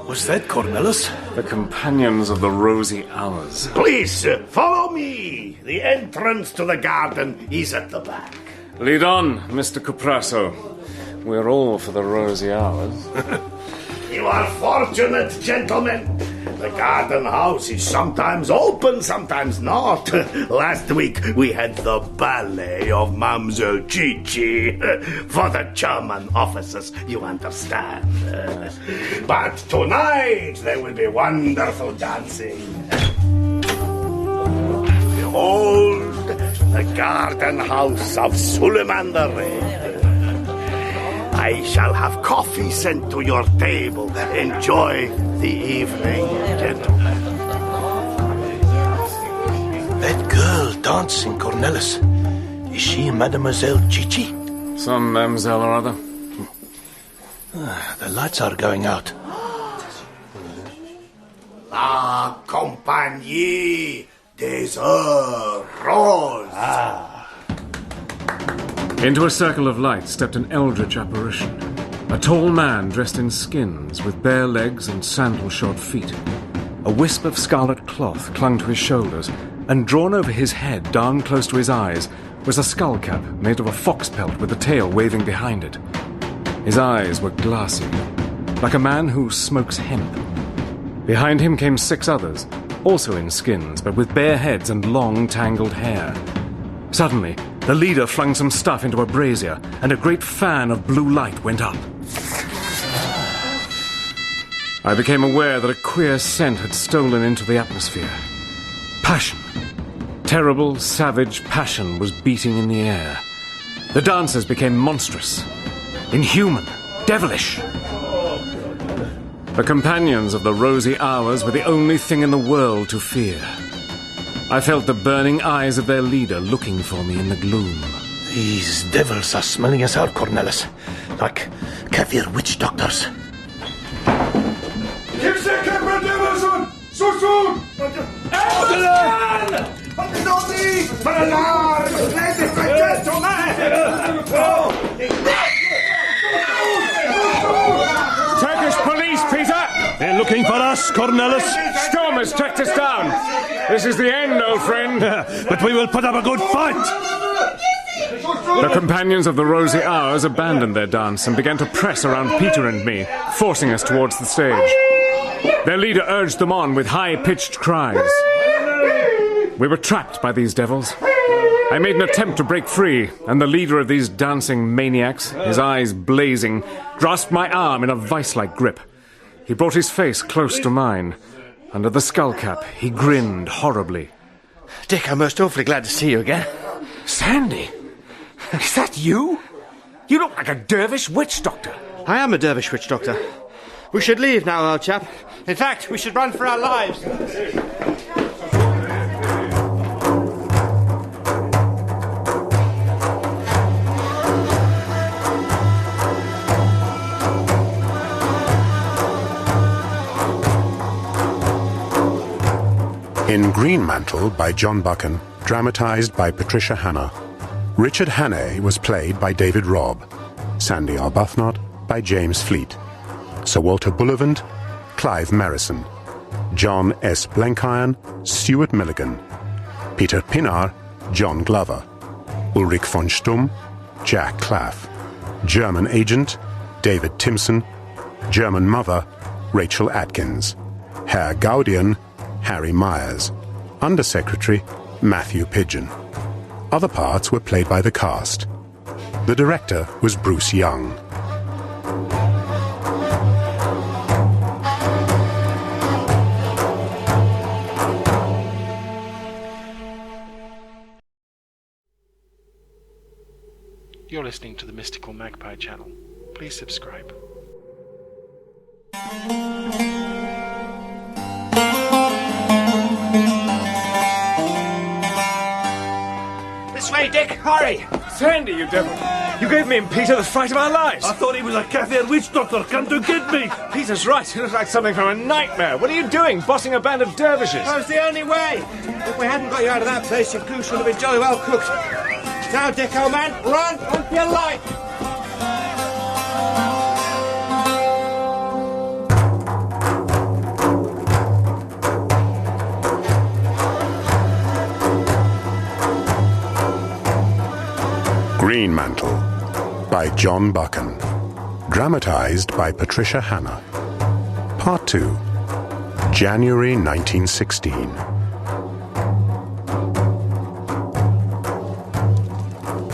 Was that Cornelis? The Companions of the Rosy Hours. Please, follow me. The entrance to the garden is at the back. Lead on, Mr. Cuprasso. We're all for the Rosy Hours. You are fortunate, gentlemen. The garden house is sometimes open, sometimes not. Last week we had the ballet of Mamselle Chichi for the German officers, you understand. But tonight there will be wonderful dancing. Behold, the garden house of Suleiman the Red. I shall have coffee sent to your table. Enjoy the evening, gentlemen. That girl dancing, Cornelis. Is she Mademoiselle Chichi? Some mamselle or other. The lights are going out. La Compagnie des Roses. Into a circle of light stepped an eldritch apparition. A tall man dressed in skins, with bare legs and sandal-shod feet. A wisp of scarlet cloth clung to his shoulders, and drawn over his head, down close to his eyes, was a skull cap made of a fox pelt with the tail waving behind it. His eyes were glassy, like a man who smokes hemp. Behind him came 6 others, also in skins, but with bare heads and long, tangled hair. Suddenly, the leader flung some stuff into a brazier, and a great fan of blue light went up. I became aware that a queer scent had stolen into the atmosphere. Passion. Terrible, savage passion was beating in the air. The dancers became monstrous, inhuman, devilish. The companions of the Rosy Hours were the only thing in the world to fear. I felt the burning eyes of their leader looking for me in the gloom. These devils are smelling us out, Cornelis. Like Kafir witch doctors. Turkish police, Peter! They'll they looking for us, Cornelis? Storm has tracked us down. This is the end, old friend. But we will put up a good fight. The companions of the Rosy Hours abandoned their dance and began to press around Peter and me, forcing us towards the stage. Their leader urged them on with high-pitched cries. We were trapped by these devils. I made an attempt to break free, and the leader of these dancing maniacs, his eyes blazing, grasped my arm in a vice-like grip. He brought his face close to mine. Under the skull cap, he grinned horribly. Dick, I'm most awfully glad to see you again. Sandy? Is that you? You look like a dervish witch doctor. I am a dervish witch doctor. We should leave now, old chap. In fact, we should run for our lives. In Greenmantle by John Buchan, dramatised by Patricia Hannay, Richard Hannay was played by David Robb, Sandy Arbuthnot by James Fleet, Sir Walter Bullivant, Clive Merrison, John S. Blenkiron, Stuart Milligan, Peter Pinar, John Glover, Ulrich von Stumm, Jack Claff, German Agent, David Timpson, German Mother, Rachel Atkins, Herr Gaudian, Harry Myers, Undersecretary, Matthew Pidgeon. Other parts were played by the cast. The director was Bruce Young. You're listening to the Mystical Magpie channel. Please subscribe. This way, Dick, hurry! Sandy, you devil! You gave me and Peter the fright of our lives! I thought he was a Kaffir witch doctor come to get me! Peter's right, he looks like something from a nightmare. What are you doing, bossing a band of dervishes? That was the only way! If we hadn't got you out of that place, your goose would have been jolly well cooked. Now, Dick, old man, run for your life! Greenmantle by John Buchan, dramatised by Patricia Hannay. Part 2, January 1916.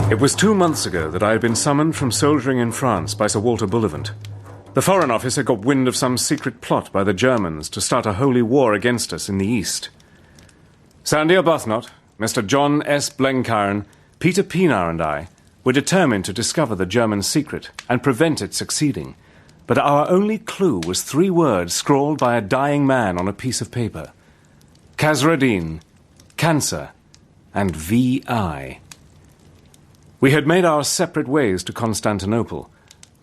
It was 2 months ago that I had been summoned from soldiering in France by Sir Walter Bullivant. The Foreign Office had got wind of some secret plot by the Germans to start a holy war against us in the East. Sandy Arbuthnot, Mr. John S. Blenkiron, Peter Pinar and I were determined to discover the German secret and prevent it succeeding. But our only clue was 3 words scrawled by a dying man on a piece of paper. Khazra-Din, Cancer, and V.I. We had made our separate ways to Constantinople.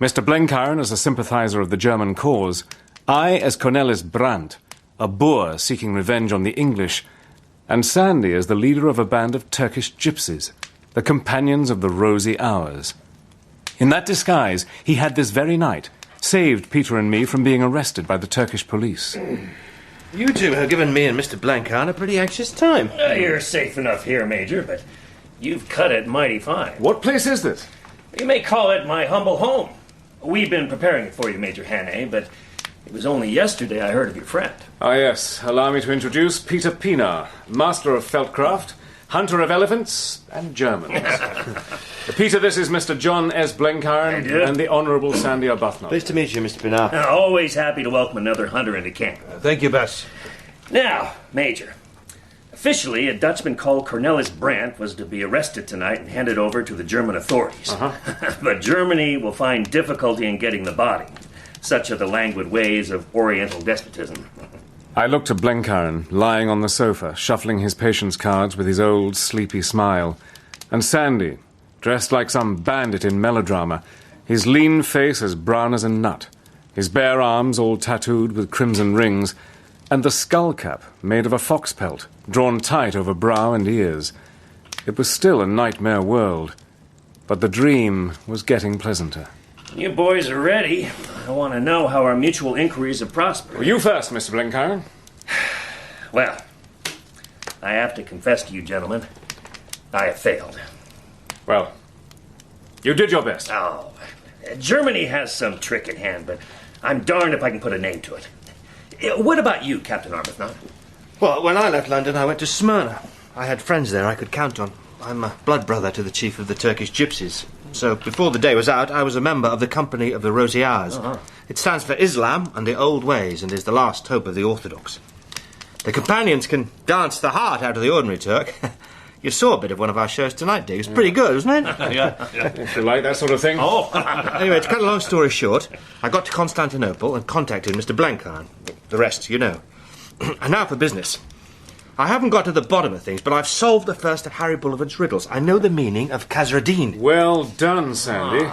Mr. Blenkiron as a sympathizer of the German cause, I as Cornelis Brandt, a Boer seeking revenge on the English, and Sandy as the leader of a band of Turkish gypsies, the companions of the Rosy Hours. In that disguise, he had this very night saved Peter and me from being arrested by the Turkish police. You two have given me and Mr. Blenkiron a pretty anxious time. You're safe enough here, Major, but you've cut it mighty fine. What place is this? You may call it my humble home. We've been preparing it for you, Major Hannay, but it was only yesterday I heard of your friend. Ah, yes. Allow me to introduce Peter Pinar, master of feldcraft, hunter of elephants, and Germans. Peter, this is Mr. John S. Blenkiron and the Honourable Sandy Arbuthnot. Pleased to meet you, Mr. Pinar. Always happy to welcome another hunter into camp. Thank you, Bess. Now, Major, officially, a Dutchman called Cornelis Brandt was to be arrested tonight and handed over to the German authorities. But Germany will find difficulty in getting the body. Such are the languid ways of Oriental despotism. I looked at Blenkiron, lying on the sofa, shuffling his patience cards with his old, sleepy smile, and Sandy, dressed like some bandit in melodrama, his lean face as brown as a nut, his bare arms all tattooed with crimson rings, and the skull cap made of a fox pelt, drawn tight over brow and ears. It was still a nightmare world, but the dream was getting pleasanter. You boys are ready. I want to know how our mutual inquiries have prospered. Well, you first, Mr. Blenkiron. Well, I have to confess to you, gentlemen, I have failed. Well, you did your best. Oh, Germany has some trick in hand, but I'm darned if I can put a name to it. What about you, Captain Arbuthnot? Well, when I left London, I went to Smyrna. I had friends there I could count on. I'm a blood brother to the chief of the Turkish gypsies. So before the day was out, I was a member of the Company of the Rosy Hours. Uh-huh. It stands for Islam and the Old Ways and is the last hope of the Orthodox. The companions can dance the heart out of the ordinary Turk. You saw a bit of one of our shows tonight, Dick. It was pretty good, wasn't it? Yeah. If you like that sort of thing. Oh. Anyway, to cut a long story short, I got to Constantinople and contacted Mr. Blenkiron. The rest, you know. And now for business. I haven't got to the bottom of things, but I've solved the first of Harry Bullivant's riddles. I know the meaning of Khazra-Din. Well done, Sandy.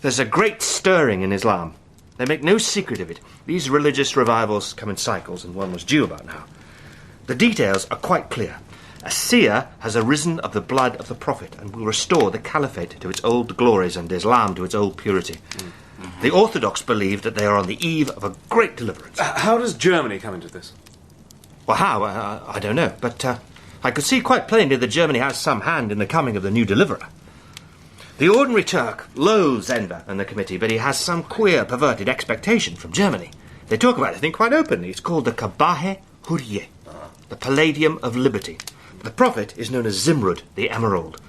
There's a great stirring in Islam. They make no secret of it. These religious revivals come in cycles, and one was due about now. The details are quite clear. A seer has arisen of the blood of the Prophet and will restore the Caliphate to its old glories and Islam to its old purity. Mm-hmm. The Orthodox believe that they are on the eve of a great deliverance. How does Germany come into this? Well, how? I don't know, but I could see quite plainly that Germany has some hand in the coming of the new deliverer. The ordinary Turk loathes Enver and the committee, but he has some queer, perverted expectation from Germany. They talk about it, I think, quite openly. It's called the Kabahe Hurriye, the Palladium of Liberty. The prophet is known as Zimrud, the Emerald.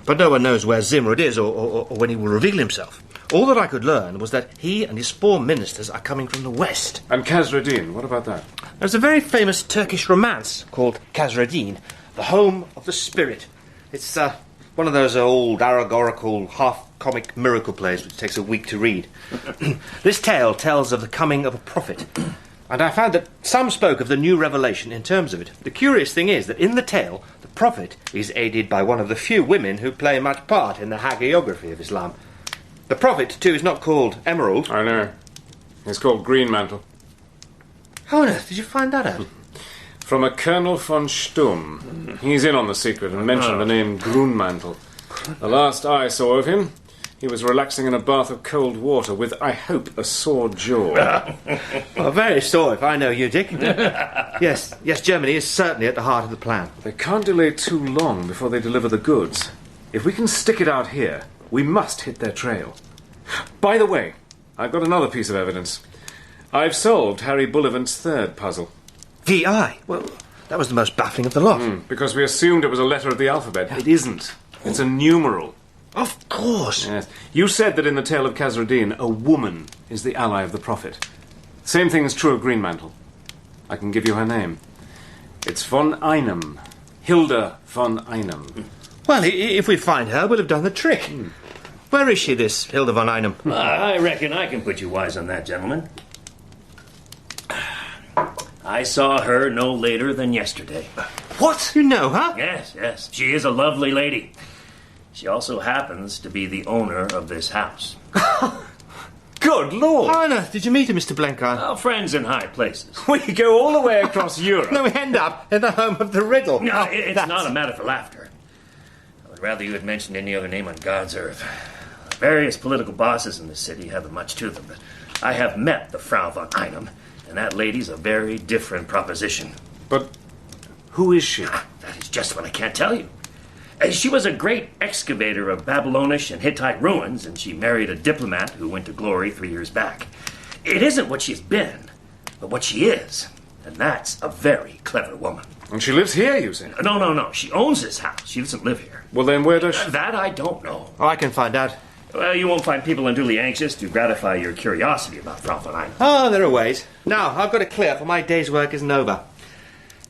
But no one knows where Zimrud is or when he will reveal himself. All that I could learn was that he and his 4 ministers are coming from the west. And Khazra-Din, what about that? There's a very famous Turkish romance called Khazra-Din, the home of the spirit. It's one of those old allegorical, half-comic miracle plays which takes a week to read. This tale tells of the coming of a prophet. And I found that some spoke of the new revelation in terms of it. The curious thing is that in the tale, the prophet is aided by one of the few women who play much part in the hagiography of Islam. The prophet, too, is not called Emerald. I know. He's called Greenmantle. How on earth did you find that out? From a Colonel von Sturm. He's in on the secret and mentioned the name Greenmantle. The last I saw of him, he was relaxing in a bath of cold water with, I hope, a sore jaw. Well, very sore if I know you, Dick. Yes, Germany is certainly at the heart of the plan. They can't delay too long before they deliver the goods. If we can stick it out here, we must hit their trail. By the way, I've got another piece of evidence. I've solved Harry Bullivant's 3rd puzzle. VI? Well, that was the most baffling of the lot. Because we assumed it was a letter of the alphabet. It isn't. It's a numeral. Of course. Yes. You said that in the tale of Khazra-Din, a woman is the ally of the prophet. Same thing is true of Greenmantle. I can give you her name. It's von Einem. Hilda von Einem. Well, if we find her, we'll have done the trick. Where is she, this Hilda von Einem? I reckon I can put you wise on that, gentlemen. I saw her no later than yesterday. What? You know her? Yes. She is a lovely lady. She also happens to be the owner of this house. Good Lord! How on earth did you meet her, Mr. Blenkiron? Well, friends in high places. We go all the way across Europe. No, we end up in the home of the riddle. No, it's not a matter for laughter. I would rather you had mentioned any other name on God's earth. Various political bosses in the city haven't much to them, but I have met the Frau von Einem, and that lady's a very different proposition. But who is she? That is just what I can't tell you. She was a great excavator of Babylonish and Hittite ruins, and she married a diplomat who went to glory 3 years back. It isn't what she's been, but what she is, and that's a very clever woman. And she lives here, you say? No. She owns this house. She doesn't live here. Well, then where does she... That I don't know. Oh, I can find out. Well, you won't find people unduly anxious to gratify your curiosity about Frau von Einem. Oh, there are ways. Now, I've got it clear, for my day's work isn't over.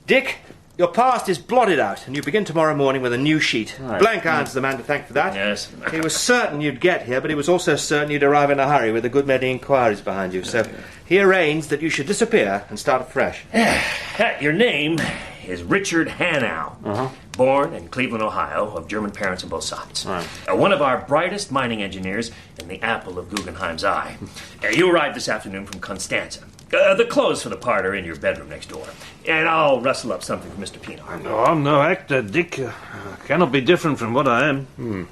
Dick, your past is blotted out, and you begin tomorrow morning with a new sheet. Right. Blenkiron's the man to thank for that. Yes. He was certain you'd get here, but he was also certain you'd arrive in a hurry with a good many inquiries behind you. So he arranged that you should disappear and start afresh. Your name is Richard Hannay. Born in Cleveland, Ohio, of German parents on both sides. Right. One of our brightest mining engineers and the apple of Guggenheim's eye. You arrived this afternoon from Constanza. The clothes for the part are in your bedroom next door. And I'll rustle up something for Mr. Pienaar. No, I'm no actor, Dick. Cannot be different from what I am.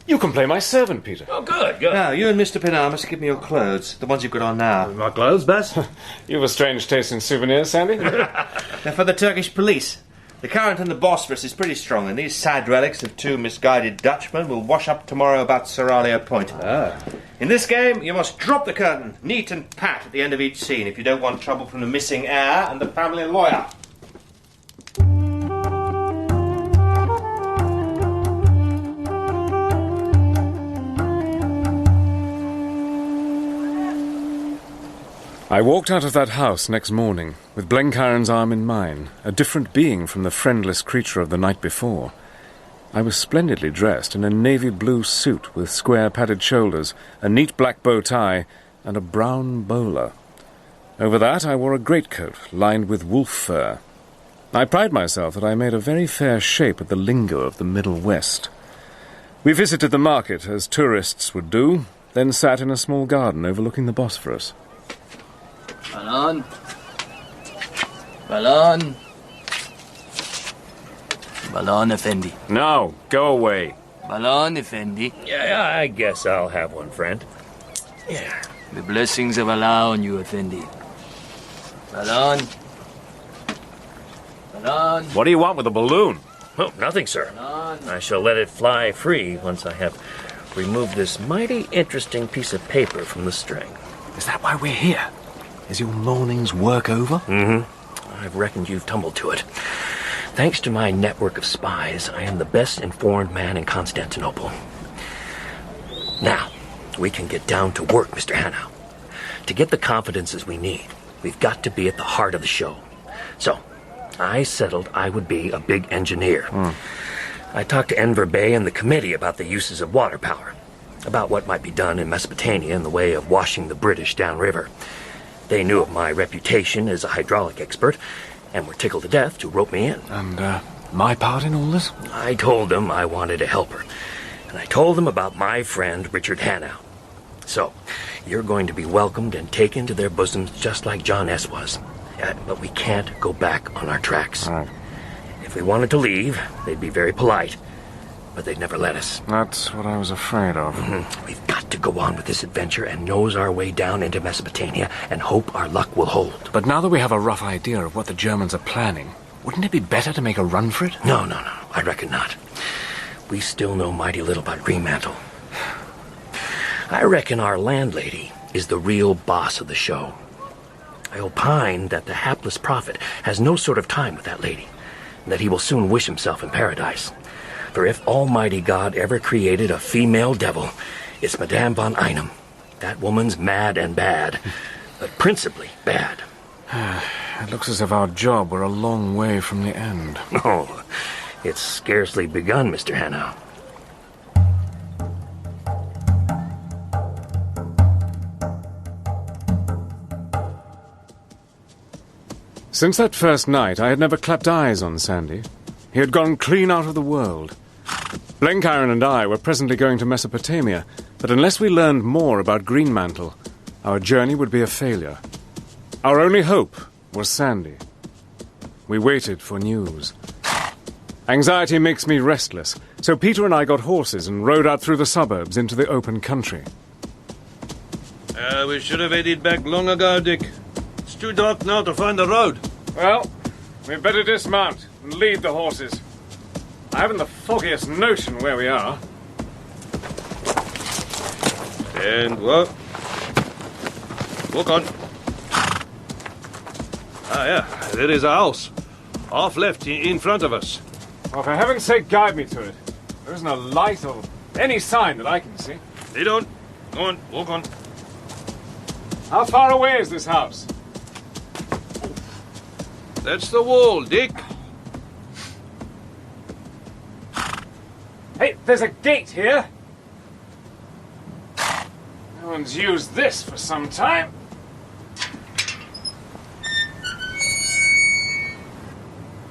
You can play my servant, Peter. Oh, good. Now, you and Mr. Pinar must give me your clothes. The ones you've got on now. My clothes, Bess? You have a strange taste in souvenirs, Sandy. They're for the Turkish police. The current in the Bosphorus is pretty strong, and these sad relics of 2 misguided Dutchmen will wash up tomorrow about Seraglio Point. In this game, you must drop the curtain, neat and pat, at the end of each scene if you don't want trouble from the missing heir and the family lawyer. I walked out of that house next morning, with Blenkiron's arm in mine, a different being from the friendless creature of the night before. I was splendidly dressed in a navy blue suit with square padded shoulders, a neat black bow tie, and a brown bowler. Over that I wore a greatcoat lined with wolf fur. I pride myself that I made a very fair shape at the lingo of the Middle West. We visited the market, as tourists would do, then sat in a small garden overlooking the Bosphorus. Balan. Balan. Balan Effendi. No, go away. Balan Effendi. Yeah, I guess I'll have one, friend. Yeah. The blessings of Allah on you, Effendi. Balan. Balan. What do you want with a balloon? Oh, nothing, sir. I shall let it fly free once I have removed this mighty interesting piece of paper from the string. Is that why we're here? Is your morning's work over? Mm-hmm. I've reckoned you've tumbled to it. Thanks to my network of spies, I am the best informed man in Constantinople. Now, we can get down to work, Mr. Hannay. To get the confidences we need, we've got to be at the heart of the show. So, I settled I would be a big engineer. I talked to Enver Bey and the committee about the uses of water power, about what might be done in Mesopotamia in the way of washing the British downriver. They knew of my reputation as a hydraulic expert and were tickled to death to rope me in. And, my part in all this? I told them I wanted a helper. And I told them about my friend, Richard Hannay. So, you're going to be welcomed and taken to their bosoms just like John S. was. But we can't go back on our tracks. All right. If we wanted to leave, they'd be very polite. But they'd never let us. That's what I was afraid of. We've got to go on with this adventure and nose our way down into Mesopotamia and hope our luck will hold. But now that we have a rough idea of what the Germans are planning, wouldn't it be better to make a run for it? No, I reckon not. We still know mighty little about Greenmantle. I reckon our landlady is the real boss of the show. I opine that the hapless prophet has no sort of time with that lady, and that he will soon wish himself in paradise. For if Almighty God ever created a female devil, it's Madame von Einem. That woman's mad and bad, but principally bad. It looks as if our job were a long way from the end. Oh, it's scarcely begun, Mr. Hannay. Since that first night, I had never clapped eyes on Sandy. He had gone clean out of the world. Blenkiron and I were presently going to Mesopotamia, but unless we learned more about Greenmantle, our journey would be a failure. Our only hope was Sandy. We waited for news. Anxiety makes me restless, so Peter and I got horses and rode out through the suburbs into the open country. We should have headed back long ago, Dick. It's too dark now to find the road. Well, we'd better dismount and lead the horses. I haven't the foggiest notion where we are. And what? Walk on. Ah, yeah, there is a house. Half left in front of us. Well, for heaven's sake, guide me to it. There isn't a light or any sign that I can see. Lead on. Go on, walk on. How far away is this house? That's the wall, Dick. Hey, there's a gate here. No one's used this for some time.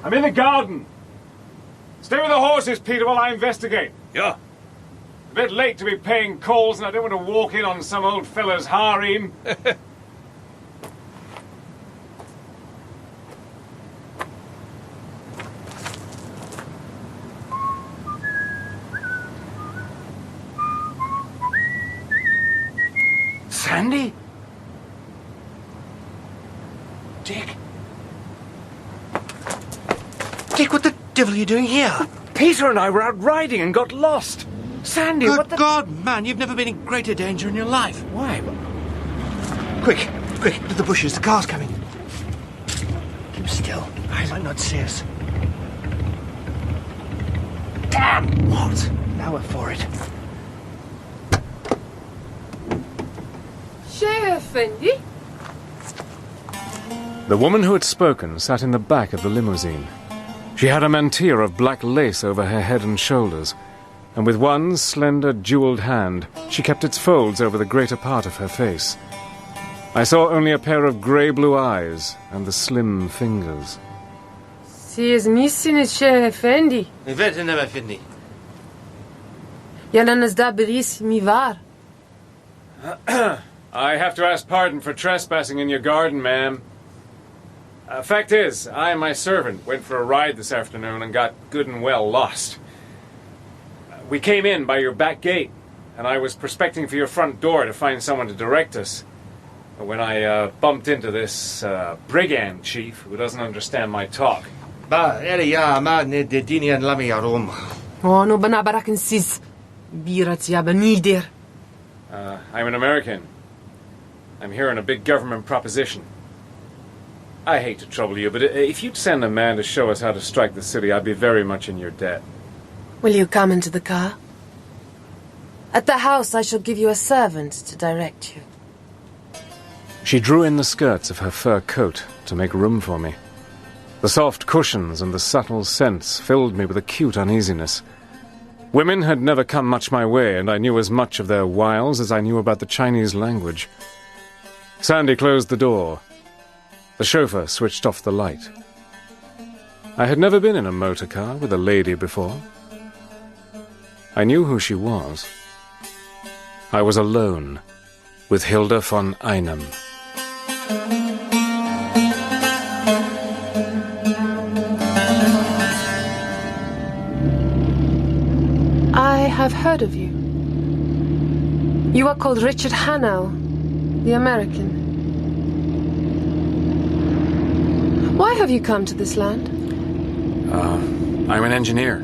I'm in the garden. Stay with the horses, Peter, while I investigate. Yeah. A bit late to be paying calls, and I don't want to walk in on some old fella's harem. Sandy? Dick? Dick, what the devil are you doing here? Peter and I were out riding and got lost. Sandy, Good what the... God, man, you've never been in greater danger in your life. Why? Quick, to the bushes, the car's coming. Keep still. I might not see us. Damn! What? Now we're for it. Sheikh Effendi? The woman who had spoken sat in the back of the limousine. She had a mantilla of black lace over her head and shoulders, and with one slender, jeweled hand, she kept its folds over the greater part of her face. I saw only a pair of grey-blue eyes and the slim fingers. Sie is missing it, Sheikh Effendi. Ik weet het niet, Effendi. Ja, dan is dat beris mi waar. I have to ask pardon for trespassing in your garden, ma'am. Fact is, I and my servant went for a ride this afternoon and got good and well lost. We came in by your back gate, and I was prospecting for your front door to find someone to direct us. When I bumped into this brigand chief who doesn't understand my talk. Oh, no banabarakan sis. Birat yaba nidir. I'm an American. I'm here on a big government proposition. I hate to trouble you, but if you'd send a man to show us how to strike the city, I'd be very much in your debt. Will you come into the car? At the house, I shall give you a servant to direct you. She drew in the skirts of her fur coat to make room for me. The soft cushions and the subtle scents filled me with acute uneasiness. Women had never come much my way, and I knew as much of their wiles as I knew about the Chinese language. Sandy closed the door. The chauffeur switched off the light. I had never been in a motor car with a lady before. I knew who she was. I was alone with Hilda von Einem. I have heard of you. You are called Richard Hannay, the American. Why have you come to this land? I'm an engineer.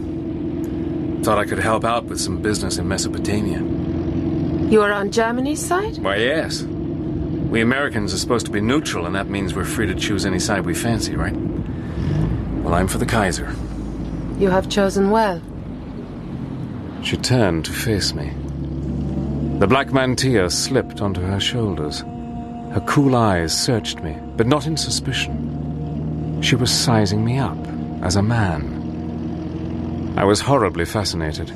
Thought I could help out with some business in Mesopotamia. You are on Germany's side? Why, yes. We Americans are supposed to be neutral, and that means we're free to choose any side we fancy, right? Well, I'm for the Kaiser. You have chosen well. She turned to face me. The black mantilla slipped onto her shoulders. Her cool eyes searched me, but not in suspicion. She was sizing me up as a man. I was horribly fascinated.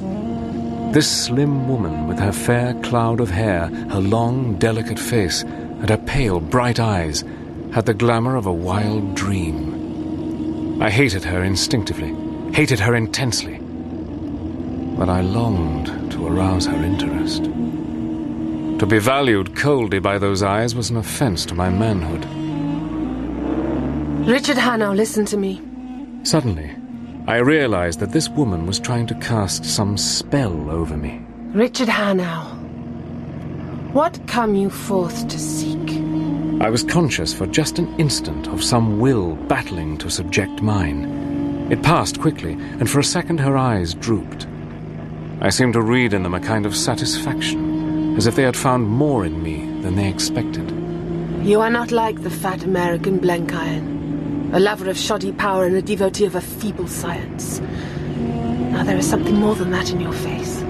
This slim woman with her fair cloud of hair, her long, delicate face, and her pale, bright eyes had the glamour of a wild dream. I hated her instinctively, hated her intensely. But I longed to arouse her interest. To be valued coldly by those eyes was an offense to my manhood. Richard Hannay, listen to me. Suddenly, I realized that this woman was trying to cast some spell over me. Richard Hannay, what come you forth to seek? I was conscious for just an instant of some will battling to subject mine. It passed quickly, and for a second her eyes drooped. I seemed to read in them a kind of satisfaction, as if they had found more in me than they expected. You are not like the fat American Blenkiron, a lover of shoddy power and a devotee of a feeble science. Now there is something more than that in your face.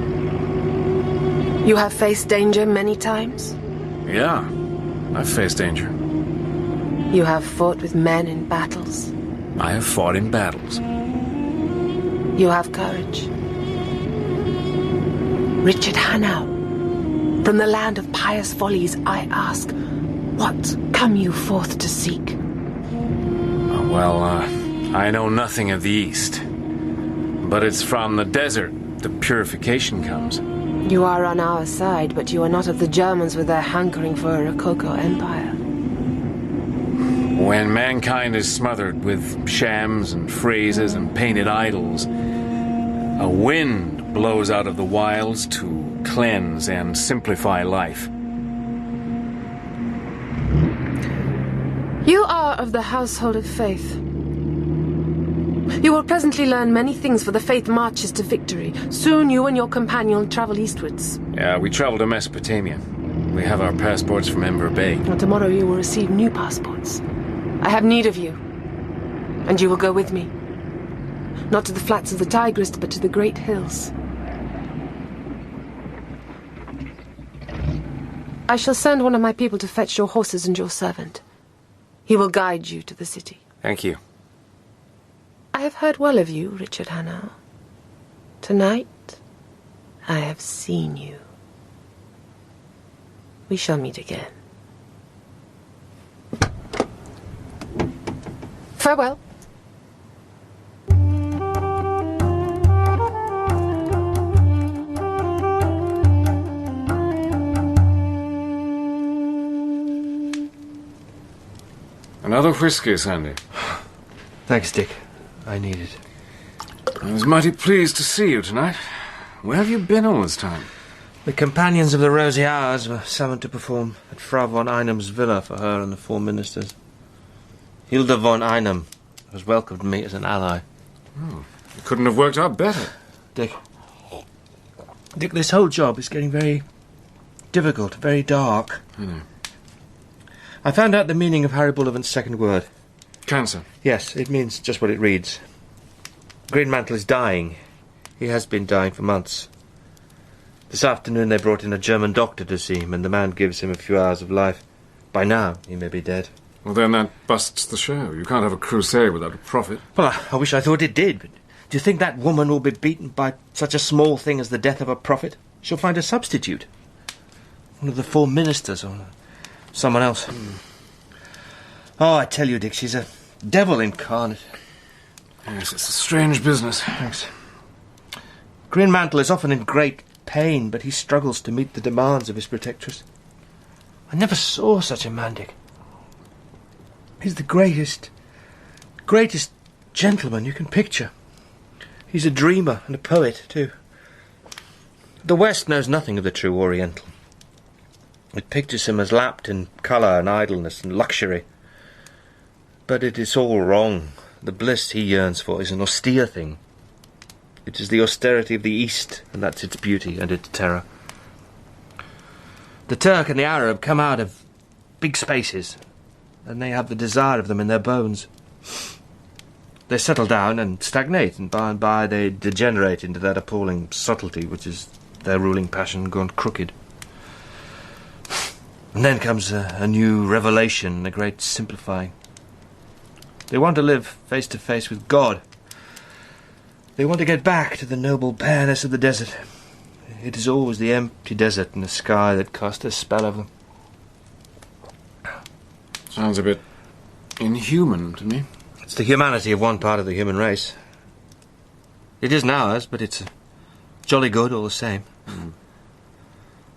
You have faced danger many times? Yeah, I've faced danger. You have fought with men in battles? I have fought in battles. You have courage. Richard Hannay, from the land of pious follies, I ask, what come you forth to seek? Well, I know nothing of the East. But it's from the desert that purification comes. You are on our side, but you are not of the Germans with their hankering for a Rococo empire. When mankind is smothered with shams and phrases and painted idols, a wind blows out of the wilds to cleanse and simplify life. are of the household of faith. You will presently learn many things, for the faith marches to victory. Soon you and your companion will travel eastwards. Yeah, we travel to Mesopotamia. We have our passports from Ember Bay. And tomorrow you will receive new passports. I have need of you. And you will go with me. Not to the flats of the Tigris, but to the great hills. I shall send one of my people to fetch your horses and your servant. He will guide you to the city. Thank you. I have heard well of you, Richard Hannay. Tonight, I have seen you. We shall meet again. Farewell. Another whiskey, Sandy. Thanks, Dick. I need it. I was mighty pleased to see you tonight. Where have you been all this time? The companions of the Rosy Hours were summoned to perform at Frau von Einam's villa for her and the 4 ministers. Hilda von Einem has welcomed me as an ally. Oh, it couldn't have worked out better. Dick, this whole job is getting very difficult, very dark. I know. I found out the meaning of Harry Bullivant's second word. Cancer. Yes, it means just what it reads. Greenmantle is dying. He has been dying for months. This afternoon they brought in a German doctor to see him, and the man gives him a few hours of life. By now, he may be dead. Well, then that busts the show. You can't have a crusade without a prophet. Well, I wish I thought it did, but do you think that woman will be beaten by such a small thing as the death of a prophet? She'll find a substitute. One of the 4 ministers, or someone else. Oh, I tell you, Dick, she's a devil incarnate. Yes, it's a strange business. Thanks. Greenmantle is often in great pain, but he struggles to meet the demands of his protectress. I never saw such a man, Dick. He's the greatest gentleman you can picture. He's a dreamer and a poet, too. The West knows nothing of the true Oriental. It pictures him as lapped in colour and idleness and luxury. But it is all wrong. The bliss he yearns for is an austere thing. It is the austerity of the East, and that's its beauty and its terror. The Turk and the Arab come out of big spaces, and they have the desire of them in their bones. They settle down and stagnate, and by they degenerate into that appalling subtlety which is their ruling passion gone crooked. And then comes a new revelation, a great simplifying. They want to live face to face with God. They want to get back to the noble bareness of the desert. It is always the empty desert and the sky that cast a spell over them. Sounds a bit inhuman to me. It's the humanity of one part of the human race. It isn't ours, but it's jolly good all the same.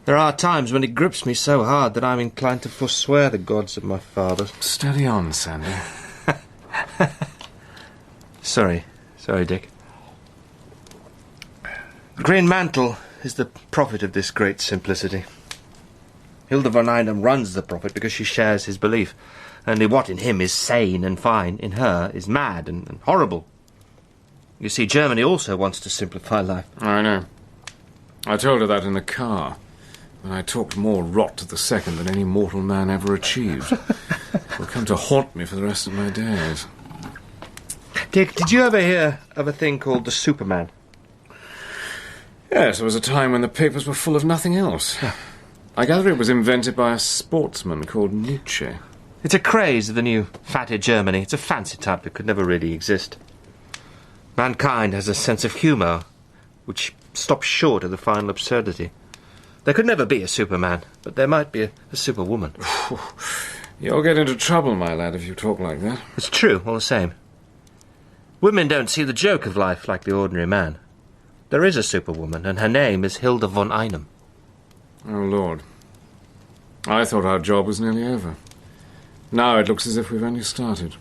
There are times when it grips me so hard that I'm inclined to forswear the gods of my fathers. Steady on, Sandy. Sorry, Dick. Greenmantle is the prophet of this great simplicity. Hilda von Einem runs the prophet because she shares his belief. Only what in him is sane and fine, in her is mad and horrible. You see, Germany also wants to simplify life. I know. I told her that in the car, when I talked more rot to the second than any mortal man ever achieved. It'll come to haunt me for the rest of my days. Dick, did you ever hear of a thing called the Superman? Yes, there was a time when the papers were full of nothing else. I gather it was invented by a sportsman called Nietzsche. It's a craze of the new fatted Germany. It's a fancy type that could never really exist. Mankind has a sense of humour which stops short of the final absurdity. There could never be a Superman, but there might be a Superwoman. You'll get into trouble, my lad, if you talk like that. It's true, all the same. Women don't see the joke of life like the ordinary man. There is a Superwoman, and her name is Hilda von Einem. Oh, Lord. I thought our job was nearly over. Now it looks as if we've only started.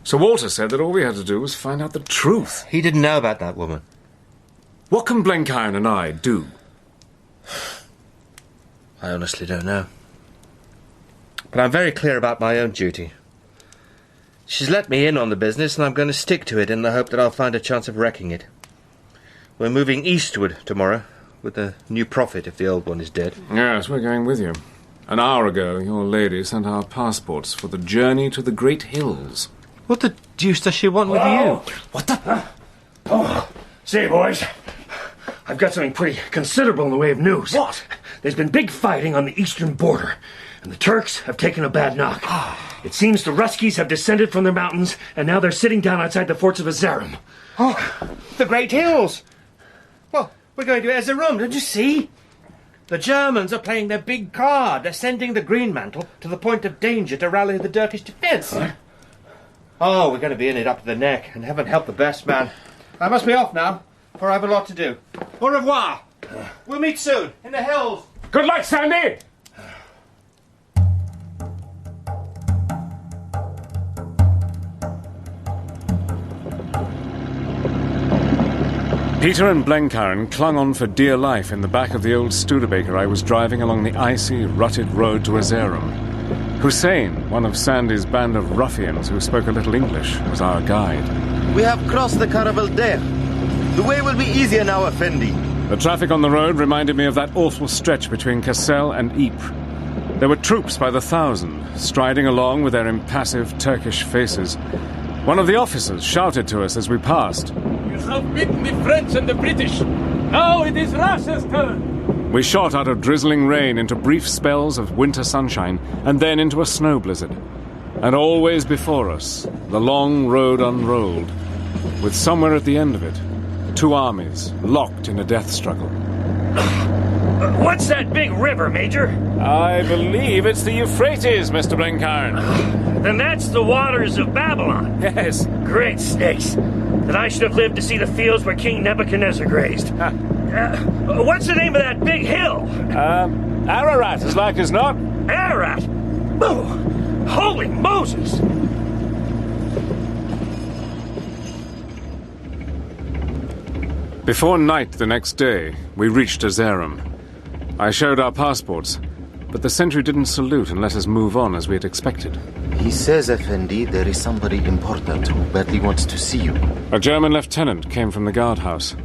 Sir Walter said that all we had to do was find out the truth. He didn't know about that woman. What can Blenkiron and I do? I honestly don't know. But I'm very clear about my own duty. She's let me in on the business, and I'm going to stick to it in the hope that I'll find a chance of wrecking it. We're moving eastward tomorrow, with a new prophet if the old one is dead. Yes, we're going with you. An hour ago, your lady sent our passports for the journey to the Great Hills. What the deuce does she want with you? What the? Oh, say, boys, I've got something pretty considerable in the way of news. What? There's been big fighting on the eastern border, and the Turks have taken a bad knock. It seems the Ruskies have descended from their mountains, and now they're sitting down outside the forts of Azarim. Oh, the Great Hills! Well, we're going to Azarim, don't you see? The Germans are playing their big card. They're sending the Greenmantle to the point of danger to rally the Turkish defence. Huh? Oh, we're going to be in it up to the neck, and heaven help the best man. I must be off now, for I have a lot to do. Au revoir! We'll meet soon, in the hills. Good luck, Sandy! Peter and Blenkiron clung on for dear life in the back of the old Studebaker I was driving along the icy, rutted road to Azarim. Hussein, one of Sandy's band of ruffians who spoke a little English, was our guide. We have crossed the Caravel there. The way will be easier now, Effendi. The traffic on the road reminded me of that awful stretch between Cassel and Ypres. There were troops by the thousand, striding along with their impassive Turkish faces. One of the officers shouted to us as we passed. You have beaten the French and the British. Now it is Russia's turn. We shot out of drizzling rain into brief spells of winter sunshine, and then into a snow blizzard. And always before us, the long road unrolled, with somewhere at the end of it, two armies locked in a death struggle. What's that big river, Major? I believe it's the Euphrates, Mr. Blenkiron. Then that's the waters of Babylon. Yes. Great snakes. That I should have lived to see the fields where King Nebuchadnezzar grazed. What's the name of that big hill? Ararat, as like as not. Ararat? Oh, holy Moses! Before night the next day, we reached Azarim. I showed our passports, but the sentry didn't salute and let us move on as we had expected. He says, Effendi, there is somebody important who badly wants to see you. A German lieutenant came from the guardhouse.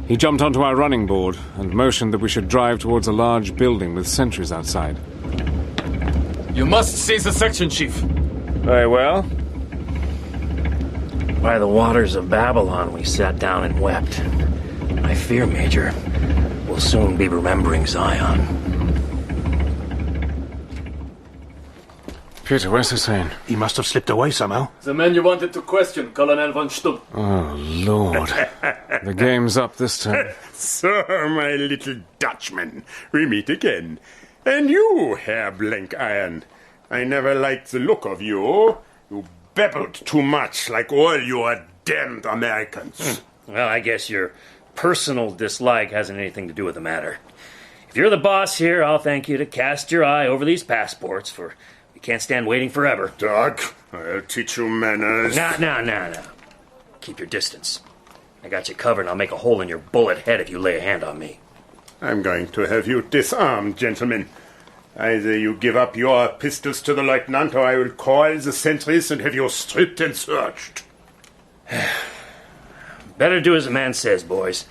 He jumped onto our running board and motioned that we should drive towards a large building with sentries outside. You must see the section chief. Very well. By the waters of Babylon we sat down and wept. I fear, Major, we'll soon be remembering Zion. Peter, where's Hussein? He must have slipped away somehow. The man you wanted to question, Colonel von Stumm. Oh, Lord. The game's up this time. So, my little Dutchman, we meet again. And you, Herr Blenkiron. I never liked the look of you. You babbled too much, like all your damned Americans. Well, I guess your personal dislike hasn't anything to do with the matter. If you're the boss here, I'll thank you to cast your eye over these passports, for we can't stand waiting forever. Doc, I'll teach you manners. No. Keep your distance. I got you covered, and I'll make a hole in your bullet head if you lay a hand on me. I'm going to have you disarmed, gentlemen. Either you give up your pistols to the lieutenant, or I will call the sentries and have you stripped and searched. Better do as the man says, boys.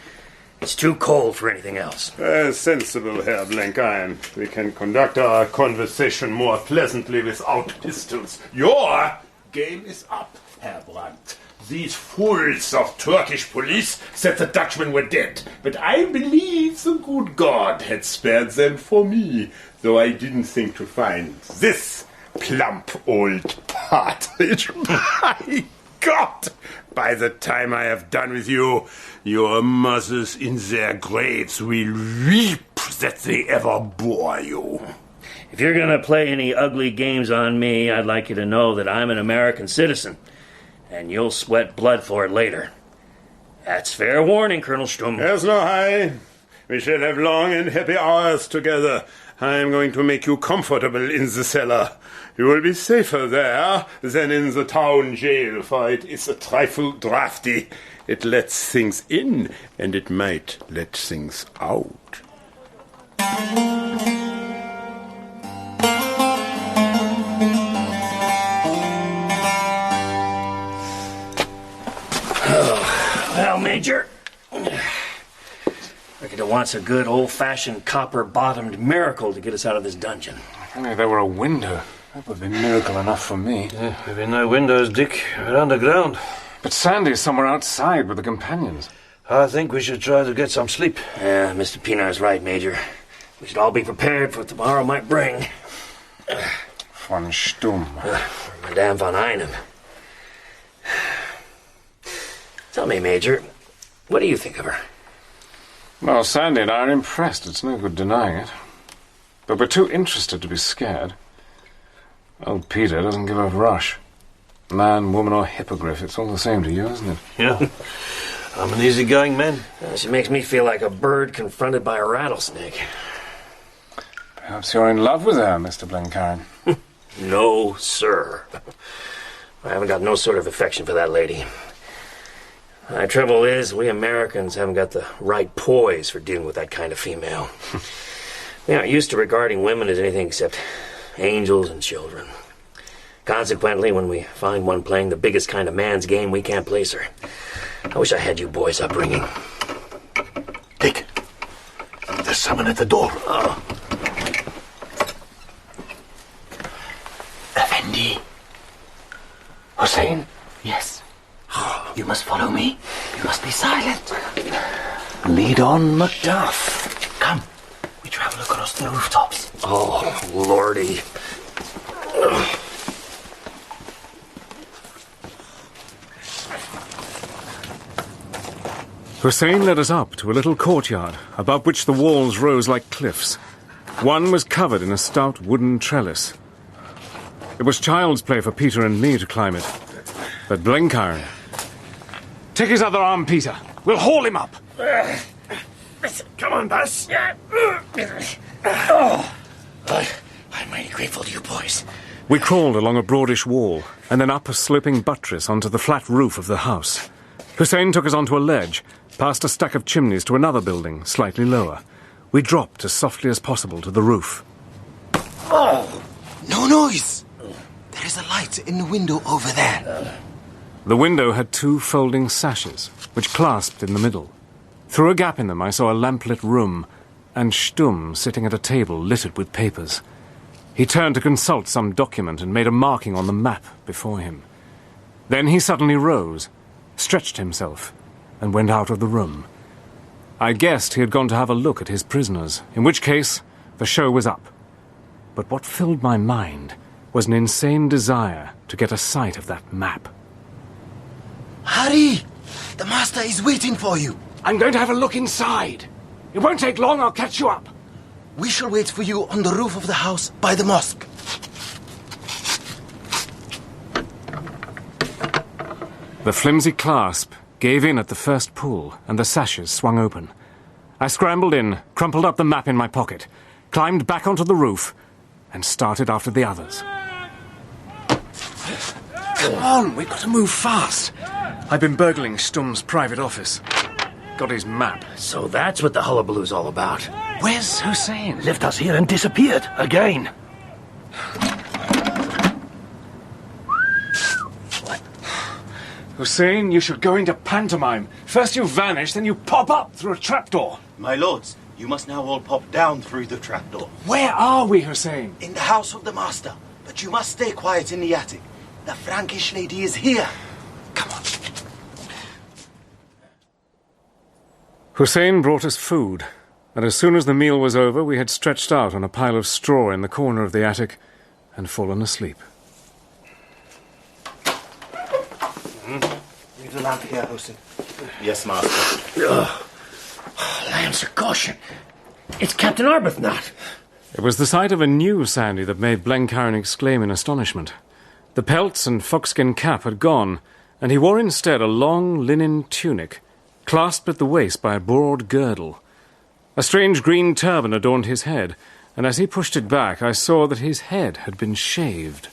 It's too cold for anything else. Sensible, Herr Blenkiron. We can conduct our conversation more pleasantly without pistols. Your game is up, Herr Brandt. These fools of Turkish police said the Dutchmen were dead, but I believe the good God had spared them for me, though I didn't think to find this plump old partridge. My God! By the time I have done with you, your mothers in their graves will weep that they ever bore you. If you're going to play any ugly games on me, I'd like you to know that I'm an American citizen, and you'll sweat blood for it later. That's fair warning, Colonel Stumm. There's no hurry. We shall have long and happy hours together. I'm going to make you comfortable in the cellar. You will be safer there than in the town jail, for it is a trifle drafty. It lets things in, and it might let things out. Major. Reckon it wants a good old-fashioned copper-bottomed miracle to get us out of this dungeon. If only there were a window. That would be miracle enough for me. Yeah, maybe no windows, Dick. We're underground. But Sandy's somewhere outside with the companions. I think we should try to get some sleep. Yeah, Mr. Pinar's right, Major. We should all be prepared for what tomorrow might bring. Von Stumm. Madame von Einem. Tell me, Major, what do you think of her? Well, Sandy and I are impressed. It's no good denying it. But we're too interested to be scared. Old Peter doesn't give a rush. Man, woman, or hippogriff, it's all the same to you, isn't it? Yeah. I'm an easygoing man. She makes me feel like a bird confronted by a rattlesnake. Perhaps you're in love with her, Mr. Blenkiron. No, sir. I haven't got no sort of affection for that lady. My trouble is, we Americans haven't got the right poise for dealing with that kind of female. We aren't used to regarding women as anything except angels and children. Consequently, when we find one playing the biggest kind of man's game, we can't place her. I wish I had you boys' upbringing. Dick, there's someone at the door. Oh. Effendi. Hussein? Yes. You must follow me. You must be silent. Lead on, Macduff. Come. We travel across the rooftops. Oh, Lordy. Hussein led us up to a little courtyard, above which the walls rose like cliffs. One was covered in a stout wooden trellis. It was child's play for Peter and me to climb it. But Blenkiron... Take his other arm, Peter. We'll haul him up. Come on, boss. I'm mighty grateful to you boys. We crawled along a broadish wall, and then up a sloping buttress onto the flat roof of the house. Hussein took us onto a ledge, past a stack of chimneys to another building, slightly lower. We dropped as softly as possible to the roof. Oh! No noise! There is a light in the window over there. The window had two folding sashes, which clasped in the middle. Through a gap in them I saw a lamplit room, and Stumm sitting at a table littered with papers. He turned to consult some document and made a marking on the map before him. Then he suddenly rose, stretched himself, and went out of the room. I guessed he had gone to have a look at his prisoners, in which case the show was up. But what filled my mind was an insane desire to get a sight of that map. Hurry! The master is waiting for you. I'm going to have a look inside. It won't take long, I'll catch you up. We shall wait for you on the roof of the house by the mosque. The flimsy clasp gave in at the first pull, and the sashes swung open. I scrambled in, crumpled up the map in my pocket, climbed back onto the roof, and started after the others. Come on, we've got to move fast. I've been burgling Stumm's private office. Got his map. So that's what the hullabaloo's all about. Where's Hussein? Left us here and disappeared again. Hussein, you should go into pantomime. First you vanish, then you pop up through a trapdoor. My lords, you must now all pop down through the trapdoor. Where are we, Hussein? In the house of the master. But you must stay quiet in the attic. The Frankish lady is here. Come on. Hussein brought us food, and as soon as the meal was over, we had stretched out on a pile of straw in the corner of the attic and fallen asleep. Leave the lamp here, Hussein. Yes, master. Lambs are caution. It's Captain Arbuthnot. It was the sight of a new Sandy that made Blenkiron exclaim in astonishment. The pelts and foxskin cap had gone, and he wore instead a long linen tunic, clasped at the waist by a broad girdle. A strange green turban adorned his head, and as he pushed it back, I saw that his head had been shaved.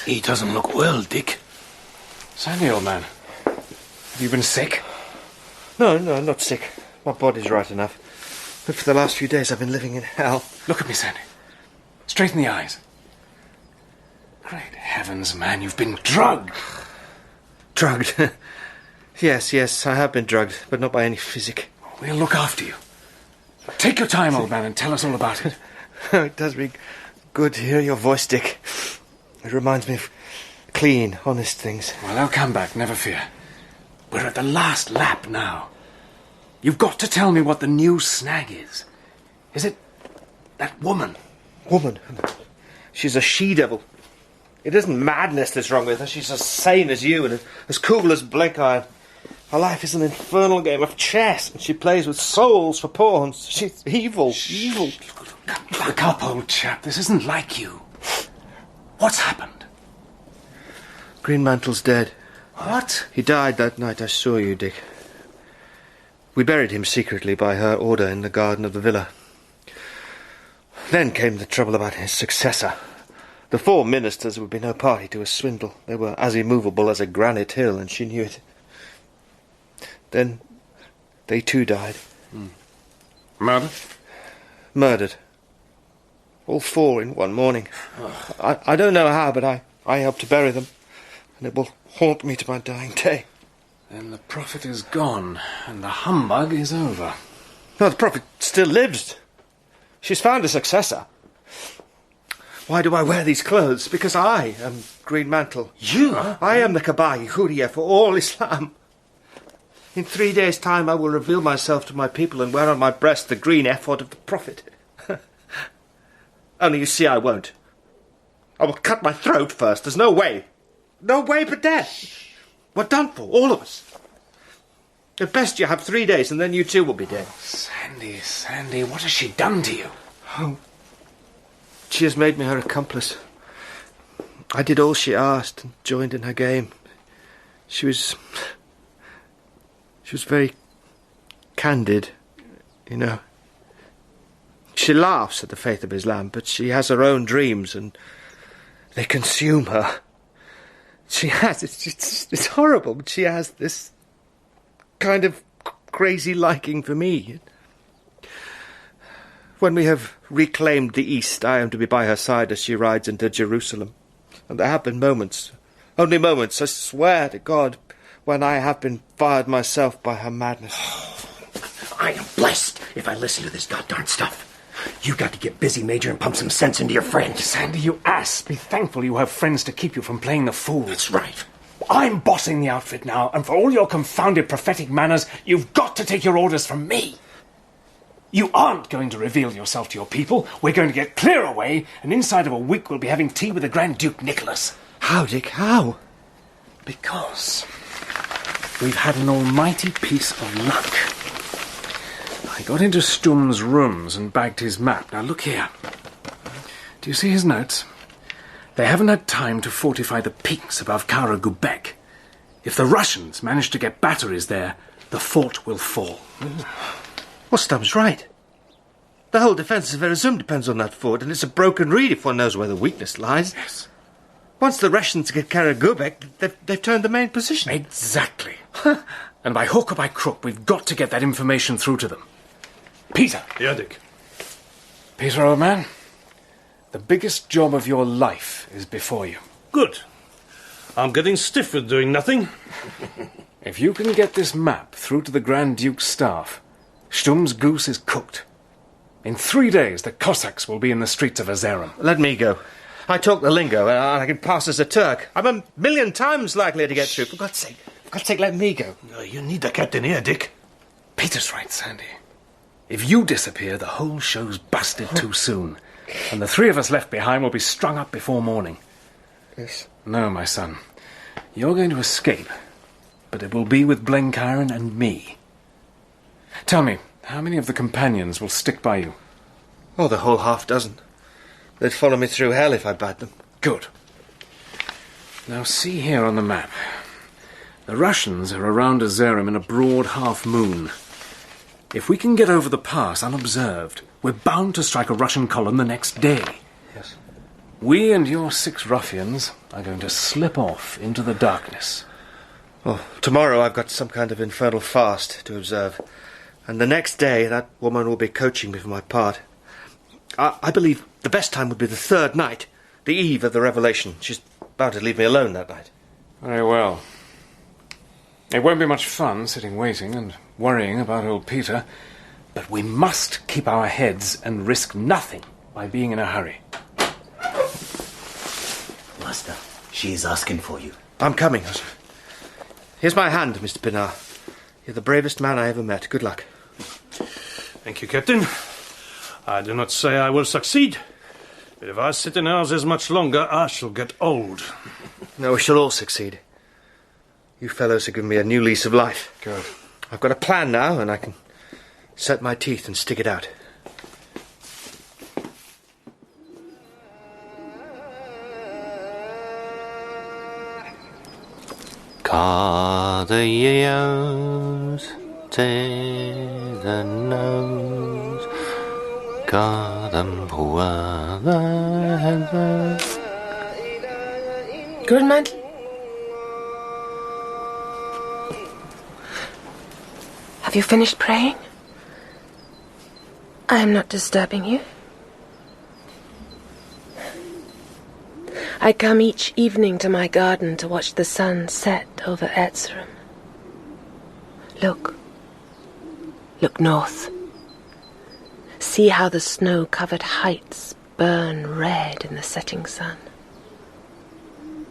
He doesn't look well, Dick. Sandy, old man. Have you been sick? No, not sick. My body's right enough. But for the last few days I've been living in hell. Look at me, Sandy. Straight in the eyes. Great heavens, man, you've been drugged. Drugged? Yes, I have been drugged, but not by any physic. We'll look after you. Take your time, old man, and tell us all about it. It does me good to hear your voice, Dick. It reminds me of clean, honest things. Well, I'll come back, never fear. We're at the last lap now. You've got to tell me what the new snag is. Is it that woman? Woman? She's a she-devil. It isn't madness that's wrong with her. She's as sane as you and as cool as Blenkiron. Her life is an infernal game of chess, and she plays with souls for pawns. She's evil. Evil. Back up, old chap. This isn't like you. What's happened? Greenmantle's dead. What? He died that night I saw you, Dick. We buried him secretly by her order in the garden of the villa. Then came the trouble about his successor. The 4 ministers would be no party to a swindle. They were as immovable as a granite hill, and she knew it. Then they too died. Murdered? Murdered. All 4 in one morning. I don't know how, but I helped to bury them, and it will haunt me to my dying day. Then the prophet is gone, and the humbug is over. No, the prophet still lives. She's found a successor. Why do I wear these clothes? Because I am Greenmantle. You? I am the Kabai Huriya for all Islam. In 3 days' time I will reveal myself to my people and wear on my breast the green ephod of the prophet. Only you see I won't. I will cut my throat first. There's no way. No way but death. We're done for, all of us. At best you have 3 days and then you too will be dead. Sandy, what has she done to you? Oh, she has made me her accomplice. I did all she asked and joined in her game. She was very candid, you know. She laughs at the faith of Islam, but she has her own dreams and they consume her. She has, it's horrible, but she has this kind of crazy liking for me. When we have reclaimed the East, I am to be by her side as she rides into Jerusalem. And there have been moments, only moments, I swear to God, when I have been fired myself by her madness. I am blessed if I listen to this goddarn stuff. You got to get busy, Major, and pump some sense into your friend. Sandy, you ass. Be thankful you have friends to keep you from playing the fool. That's right. I'm bossing the outfit now, and for all your confounded prophetic manners, you've got to take your orders from me. You aren't going to reveal yourself to your people. We're going to get clear away, and inside of a week we'll be having tea with the Grand Duke Nicholas. How, Dick, how? Because we've had an almighty piece of luck. I got into Stum's rooms and bagged his map. Now look here. Do you see his notes? They haven't had time to fortify the peaks above Kara Gubek. If the Russians manage to get batteries there, the fort will fall. Well, Stum's right. The whole defence of Verazum depends on that fort, and it's a broken reed if one knows where the weakness lies. Yes. Once the Russians get Kara Gubek, they've turned the main position. Exactly. And by hook or by crook, we've got to get that information through to them. Peter. Yeah, Dick. Peter, old man, the biggest job of your life is before you. Good. I'm getting stiff with doing nothing. If you can get this map through to the Grand Duke's staff, Stum's goose is cooked. In 3 days, the Cossacks will be in the streets of Azerum. Let me go. I talk the lingo, and I can pass as a Turk. I'm 1,000,000 times likelier to get through. For God's sake, let me go. You need the captain here, Dick. Peter's right, Sandy. If you disappear, the whole show's busted too soon. And the 3 of us left behind will be strung up before morning. Yes. No, my son. You're going to escape. But it will be with Blenkiron and me. Tell me, how many of the companions will stick by you? Oh, the whole half-dozen. They'd follow me through hell if I bade them. Good. Now see here on the map. The Russians are around Azerum in a broad half-moon. If we can get over the pass unobserved, we're bound to strike a Russian column the next day. Yes. We and your 6 ruffians are going to slip off into the darkness. Oh, tomorrow I've got some kind of infernal fast to observe. And the next day that woman will be coaching me for my part. I believe the best time would be the 3rd night, the eve of the revelation. She's bound to leave me alone that night. Very well. It won't be much fun sitting waiting and worrying about old Peter, but we must keep our heads and risk nothing by being in a hurry. Master, she is asking for you. I'm coming. Here's my hand, Mr. Pinar. You're the bravest man I ever met. Good luck. Thank you, Captain. I do not say I will succeed, but if I sit in houses much longer, I shall get old. No, we shall all succeed. You fellows have given me a new lease of life. Good. I've got a plan now, and I can set my teeth and stick it out. Call the years to the nose, call them poor the heather. Greenmantle? Have you finished praying? I am not disturbing you. I come each evening to my garden to watch the sun set over Erzurum. Look. Look north. See how the snow-covered heights burn red in the setting sun.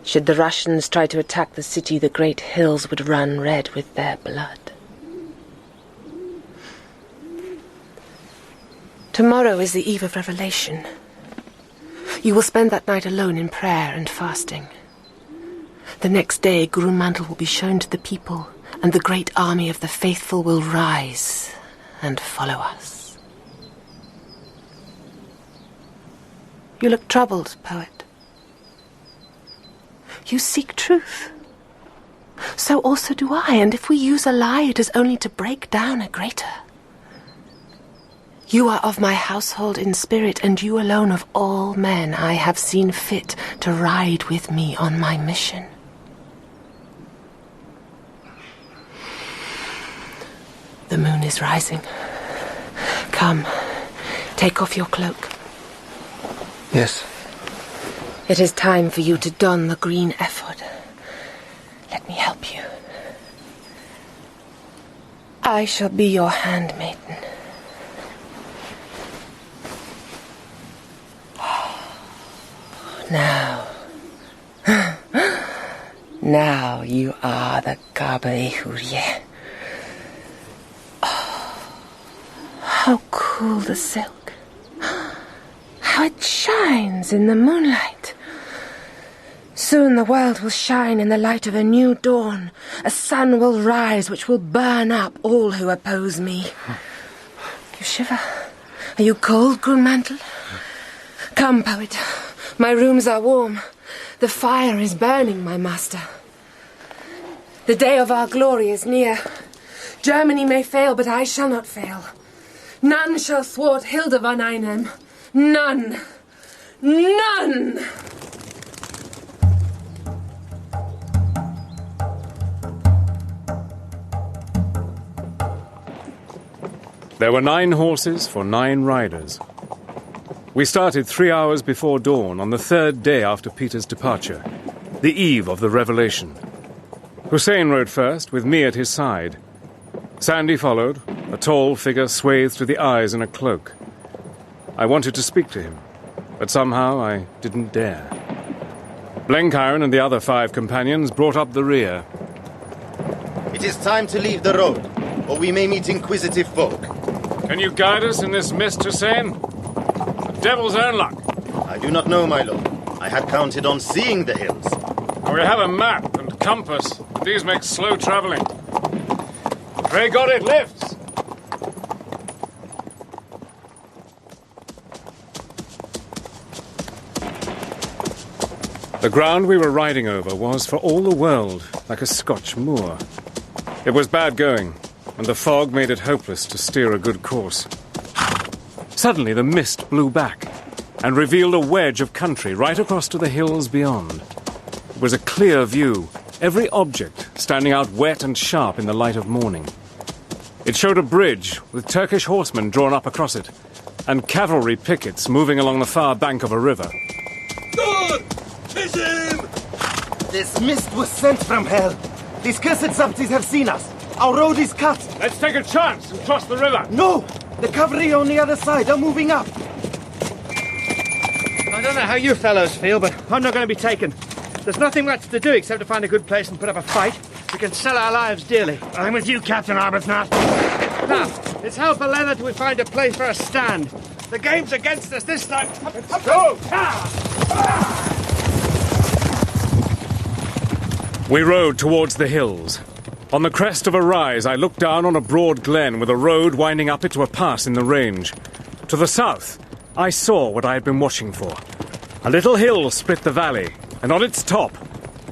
Should the Russians try to attack the city, the great hills would run red with their blood. Tomorrow is the eve of Revelation. You will spend that night alone in prayer and fasting. The next day, Greenmantle will be shown to the people, and the great army of the faithful will rise and follow us. You look troubled, poet. You seek truth. So also do I, and if we use a lie, it is only to break down a greater. You are of my household in spirit, and you alone of all men I have seen fit to ride with me on my mission. The moon is rising. Come, take off your cloak. Yes. It is time for you to don the green ephod. Let me help you. I shall be your handmaiden. Now you are the Gabaehurye. Oh, how cool the silk. How it shines in the moonlight. Soon the world will shine in the light of a new dawn. A sun will rise which will burn up all who oppose me. You shiver. Are you cold, Greenmantle? Come, poet. My rooms are warm. The fire is burning, my master. The day of our glory is near. Germany may fail, but I shall not fail. None shall thwart Hilda von Einem. None. None! There were 9 horses for 9 riders. We started 3 hours before dawn on the 3rd day after Peter's departure, the eve of the revelation. Hussein rode first, with me at his side. Sandy followed, a tall figure swathed to the eyes in a cloak. I wanted to speak to him, but somehow I didn't dare. Blenkiron and the other 5 companions brought up the rear. It is time to leave the road, or we may meet inquisitive folk. Can you guide us in this mist, Hussein? The devil's own luck. I do not know, my lord. I had counted on seeing the hills. We have a map and compass, but these make slow travelling. Pray God it lifts. The ground we were riding over was, for all the world, like a Scotch moor. It was bad going, and the fog made it hopeless to steer a good course. Suddenly the mist blew back and revealed a wedge of country right across to the hills beyond. It was a clear view, every object standing out wet and sharp in the light of morning. It showed a bridge with Turkish horsemen drawn up across it, and cavalry pickets moving along the far bank of a river. Good! Kiss him! This mist was sent from hell. These cursed subsies have seen us. Our road is cut. Let's take a chance and cross the river. No! The cavalry on the other side are moving up. I don't know how you fellows feel, but I'm not going to be taken. There's nothing much to do except to find a good place and put up a fight. We can sell our lives dearly. I'm with you, Captain Arbuthnot. Now, it's hell for leather till we find a place for a stand. The game's against us this time. Let's go! We rode towards the hills. On the crest of a rise, I looked down on a broad glen with a road winding up it to a pass in the range. To the south, I saw what I had been watching for. A little hill split the valley, and on its top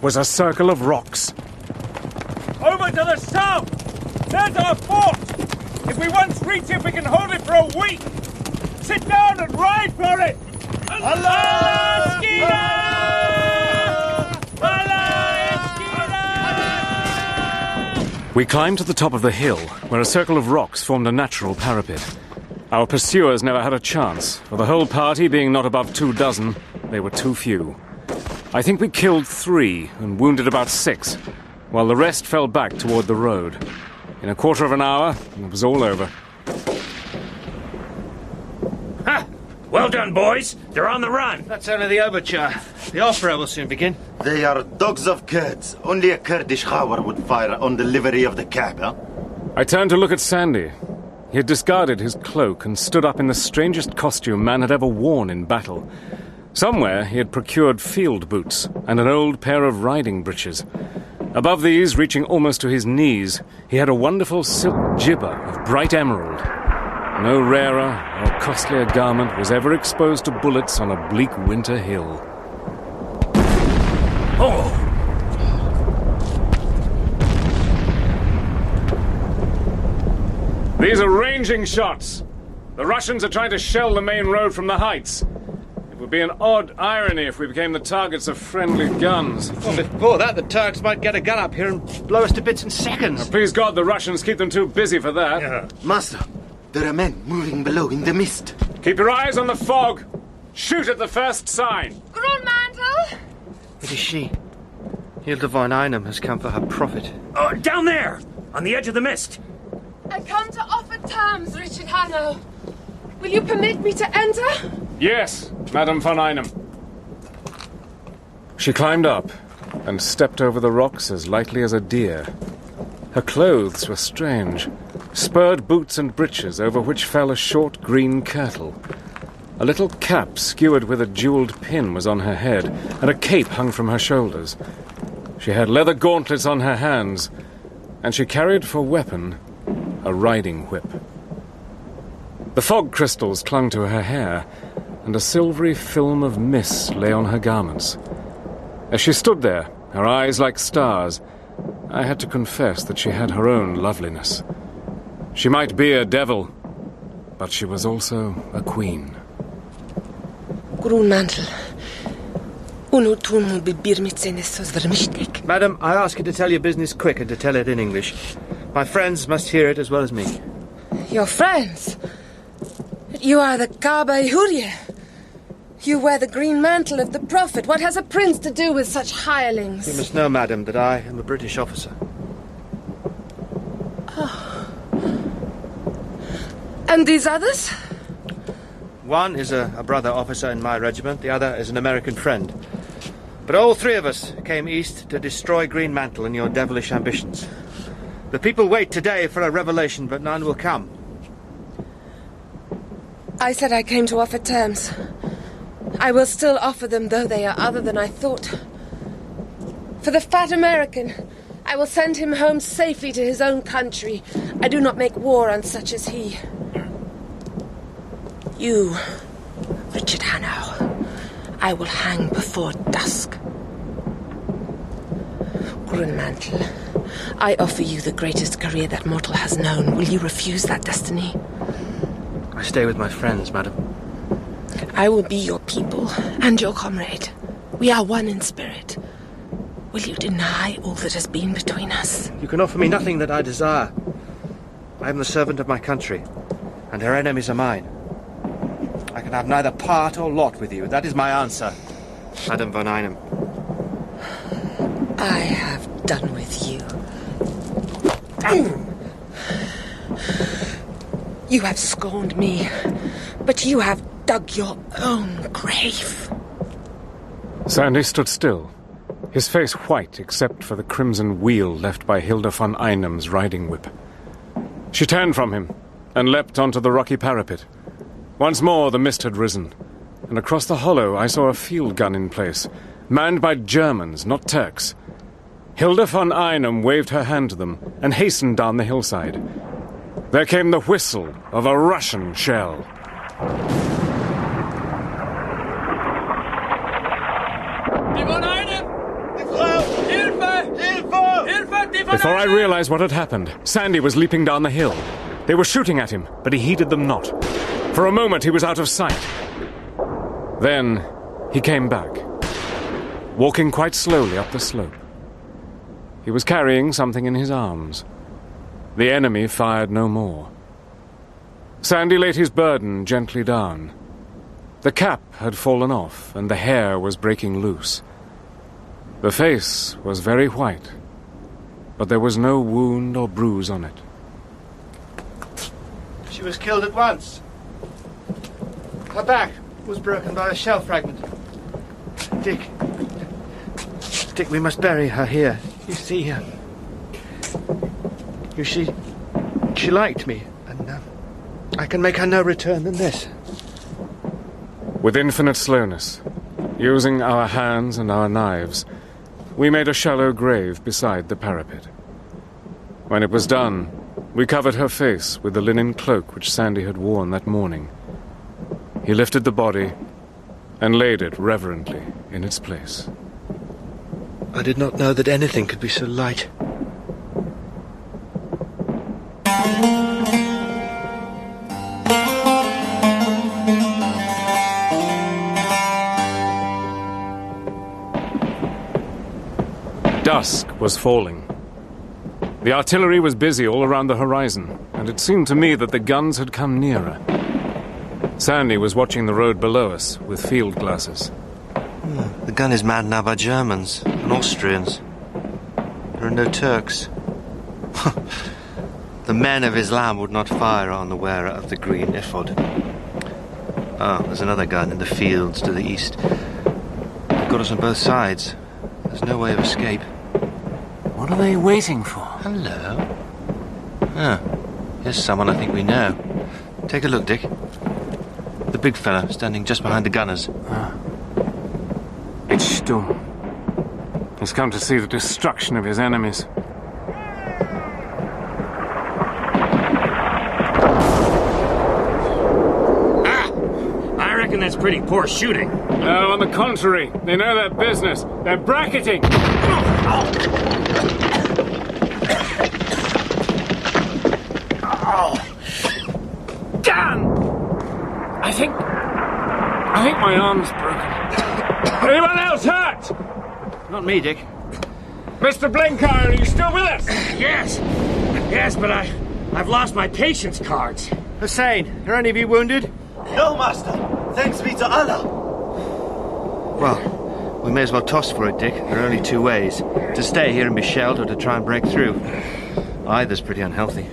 was a circle of rocks. Over to the south! There's our fort! If we once reach it, we can hold it for a week! Sit down and ride for it! Allah! We climbed to the top of the hill, where a circle of rocks formed a natural parapet. Our pursuers never had a chance. For the whole party being not above 24, they were too few. I think we killed 3 and wounded about 6, while the rest fell back toward the road. In a quarter of an hour, it was all over. Ha! Well done, boys. They're on the run. That's only the overture. The opera will soon begin. They are dogs of Kurds. Only a Kurdish Khawar would fire on the livery of the Kaaba. I turned to look at Sandy. He had discarded his cloak and stood up in the strangest costume man had ever worn in battle. Somewhere he had procured field boots and an old pair of riding breeches. Above these, reaching almost to his knees, he had a wonderful silk jibber of bright emerald. No rarer or costlier garment was ever exposed to bullets on a bleak winter hill. Oh! These are ranging shots. The Russians are trying to shell the main road from the heights. It would be an odd irony if we became the targets of friendly guns. Well, before that, the Turks might get a gun up here and blow us to bits in seconds. Now, please God, the Russians keep them too busy for that. Yeah. Master, there are men moving below in the mist. Keep your eyes on the fog. Shoot at the first sign. Greenmantle! It is she. Hilda von Einem has come for her prophet. Down there! On the edge of the mist! I come to offer terms, Richard Hannay. Will you permit me to enter? Yes, Madame von Einem. She climbed up and stepped over the rocks as lightly as a deer. Her clothes were strange. Spurred boots and breeches over which fell a short green kirtle. A little cap skewered with a jewelled pin was on her head, and a cape hung from her shoulders. She had leather gauntlets on her hands, and she carried for weapon a riding whip. The fog crystals clung to her hair, and a silvery film of mist lay on her garments. As she stood there, her eyes like stars, I had to confess that she had her own loveliness. She might be a devil, but she was also a queen. Greenmantle. Madam, I ask you to tell your business quick and to tell it in English. My friends must hear it as well as me. Your friends? You are the Kaaba Hurriya. You wear the green mantle of the Prophet. What has a prince to do with such hirelings? You must know, madam, that I am a British officer. Oh. And these others? One is a brother officer in my regiment, the other is an American friend. But all 3 of us came east to destroy Greenmantle and your devilish ambitions. The people wait today for a revelation, but none will come. I said I came to offer terms. I will still offer them, though they are other than I thought. For the fat American, I will send him home safely to his own country. I do not make war on such as he. You, Richard Hannay, I will hang before dusk. Greenmantle, I offer you the greatest career that mortal has known. Will you refuse that destiny? I stay with my friends, madam. I will be your people and your comrade. We are one in spirit. Will you deny all that has been between us? You can offer me nothing that I desire. I am the servant of my country, and her enemies are mine. I can have neither part or lot with you. That is my answer, Madame von Einem. I have done with you. You have scorned me, but you have dug your own grave. Sandy stood still, his face white except for the crimson wheal left by Hilda von Einem's riding whip. She turned from him and leapt onto the rocky parapet. Once more the mist had risen, and across the hollow I saw a field gun in place, manned by Germans, not Turks. Hilda von Einem waved her hand to them and hastened down the hillside. There came the whistle of a Russian shell. Before I realized what had happened, Sandy was leaping down the hill. They were shooting at him, but he heeded them not. For a moment he was out of sight. Then he came back, walking quite slowly up the slope. He was carrying something in his arms. The enemy fired no more. Sandy laid his burden gently down. The cap had fallen off, and the hair was breaking loose. The face was very white, but there was no wound or bruise on it. She was killed at once. Her back was broken by a shell fragment. Dick, we must bury her here. You see, she liked me, and I can make her no return than this. With infinite slowness, using our hands and our knives, we made a shallow grave beside the parapet. When it was done, we covered her face with the linen cloak which Sandy had worn that morning. He lifted the body and laid it reverently in its place. I did not know that anything could be so light. Dusk was falling. The artillery was busy all around the horizon, and it seemed to me that the guns had come nearer. Sandy was watching the road below us with field glasses. The gun is manned now by Germans and Austrians. There are no Turks. The men of Islam would not fire on the wearer of the green ephod. Oh, there's another gun in the fields to the east. They've got us on both sides. There's no way of escape. What are they waiting for? Hello? Ah, here's someone I think we know. Take a look, Dick. The big fellow standing just behind the gunners. It's Stumm. He's come to see the destruction of his enemies. I reckon that's pretty poor shooting. No, on the contrary. They know their business. They're bracketing. Dan! I think my arm's broken. Anyone else hurt? Not me, Dick. Mr. Blenkiron, are you still with us? Yes, but I've lost my patience cards. Hussein, are any of you wounded? No, Master. Thanks be to Allah. Well, we may as well toss for it, Dick. There are only two ways. To stay here and be shelled, or to try and break through. Either's pretty unhealthy.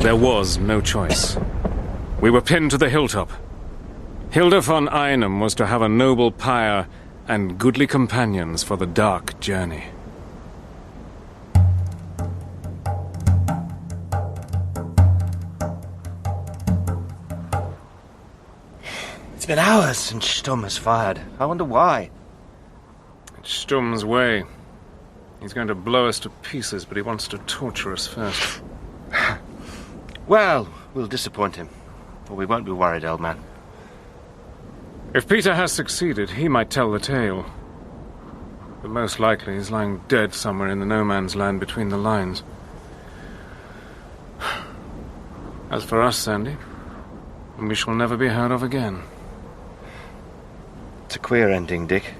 There was no choice. We were pinned to the hilltop. Hilda von Einem was to have a noble pyre and goodly companions for the dark journey. It's been hours since Stumm has fired. I wonder why. It's Stumm's way. He's going to blow us to pieces, but he wants to torture us first. Well, we'll disappoint him. But we won't be worried, old man. If Peter has succeeded, he might tell the tale. But most likely he's lying dead somewhere in the no-man's land between the lines. As for us, Sandy, we shall never be heard of again. It's a queer ending, Dick.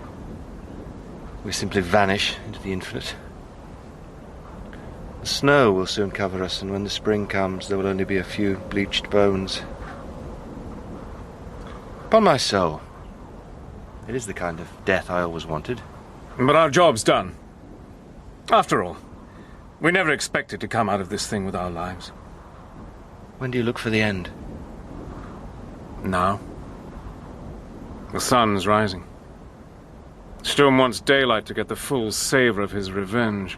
We simply vanish into the infinite. The snow will soon cover us, and when the spring comes, there will only be a few bleached bones. Upon my soul, it is the kind of death I always wanted. But our job's done. After all, we never expected to come out of this thing with our lives. When do you look for the end? Now. The sun's rising. Sturm wants daylight to get the full savor of his revenge.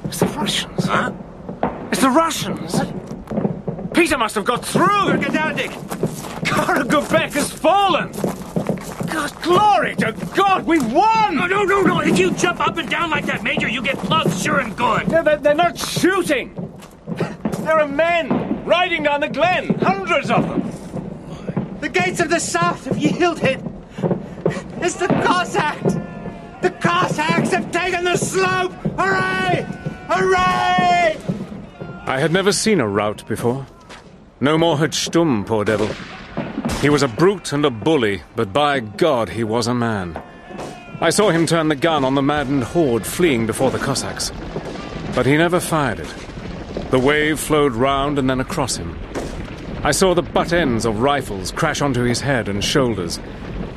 It's the Russians. Huh? It's the Russians! Peter must have got through! Get down, Dick! Karagubek has fallen! God, glory to God, we won! No. If you jump up and down like that, Major, you get plugged sure and good. They're not shooting! There are men riding down the glen, hundreds of them. The gates of the south have yielded. It's the Cossacks! The Cossacks have taken the slope! Hooray! Hooray! I had never seen a rout before. No more had Sturm, poor devil. He was a brute and a bully, but by God, he was a man. I saw him turn the gun on the maddened horde fleeing before the Cossacks. But he never fired it. The wave flowed round and then across him. I saw the butt ends of rifles crash onto his head and shoulders,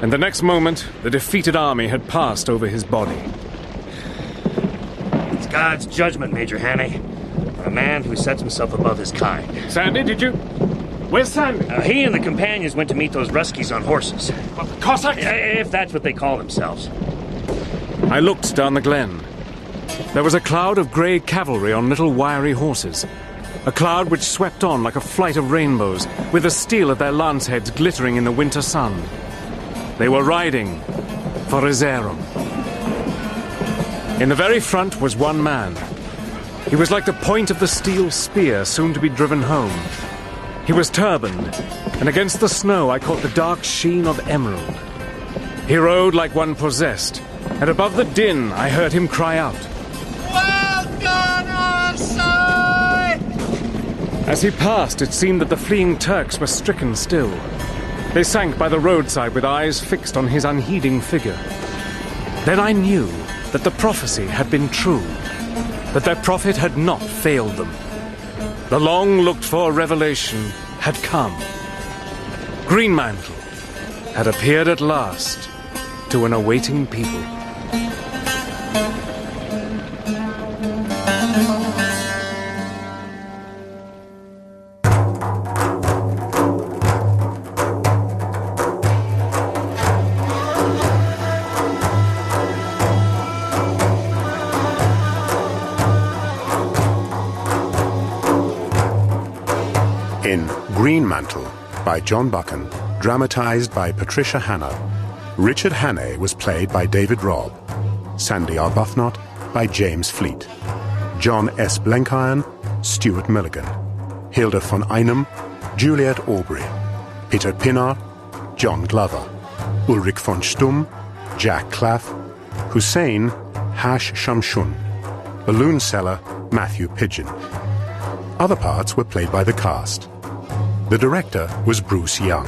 and the next moment, the defeated army had passed over his body. It's God's judgment, Major Hannay. A man who sets himself above his kind. Sandy, did you... Where's Sandy? He and the companions went to meet those Ruskies on horses. What, the Cossacks? If that's what they call themselves. I looked down the glen. There was a cloud of grey cavalry on little wiry horses. A cloud which swept on like a flight of rainbows, with the steel of their lance heads glittering in the winter sun. They were riding for Iserum. In the very front was one man. He was like the point of the steel spear soon to be driven home. He was turbaned, and against the snow I caught the dark sheen of emerald. He rode like one possessed, and above the din I heard him cry out. Well done, our side! As he passed, it seemed that the fleeing Turks were stricken still. They sank by the roadside with eyes fixed on his unheeding figure. Then I knew that the prophecy had been true, that their prophet had not failed them. The long-looked-for revelation had come. Greenmantle had appeared at last to an awaiting people. In Greenmantle by John Buchan, dramatized by Patricia Hannah, Richard Hannay was played by David Robb, Sandy Arbuthnot by James Fleet, John S. Blenkiron, Stuart Milligan, Hilda von Einem, Juliet Aubrey, Peter Pinnar, John Glover, Ulrich von Sturm, Jack Claff, Hussein, Hash Shamshun, Balloon Seller, Matthew Pidgeon. Other parts were played by the cast. The director was Bruce Young.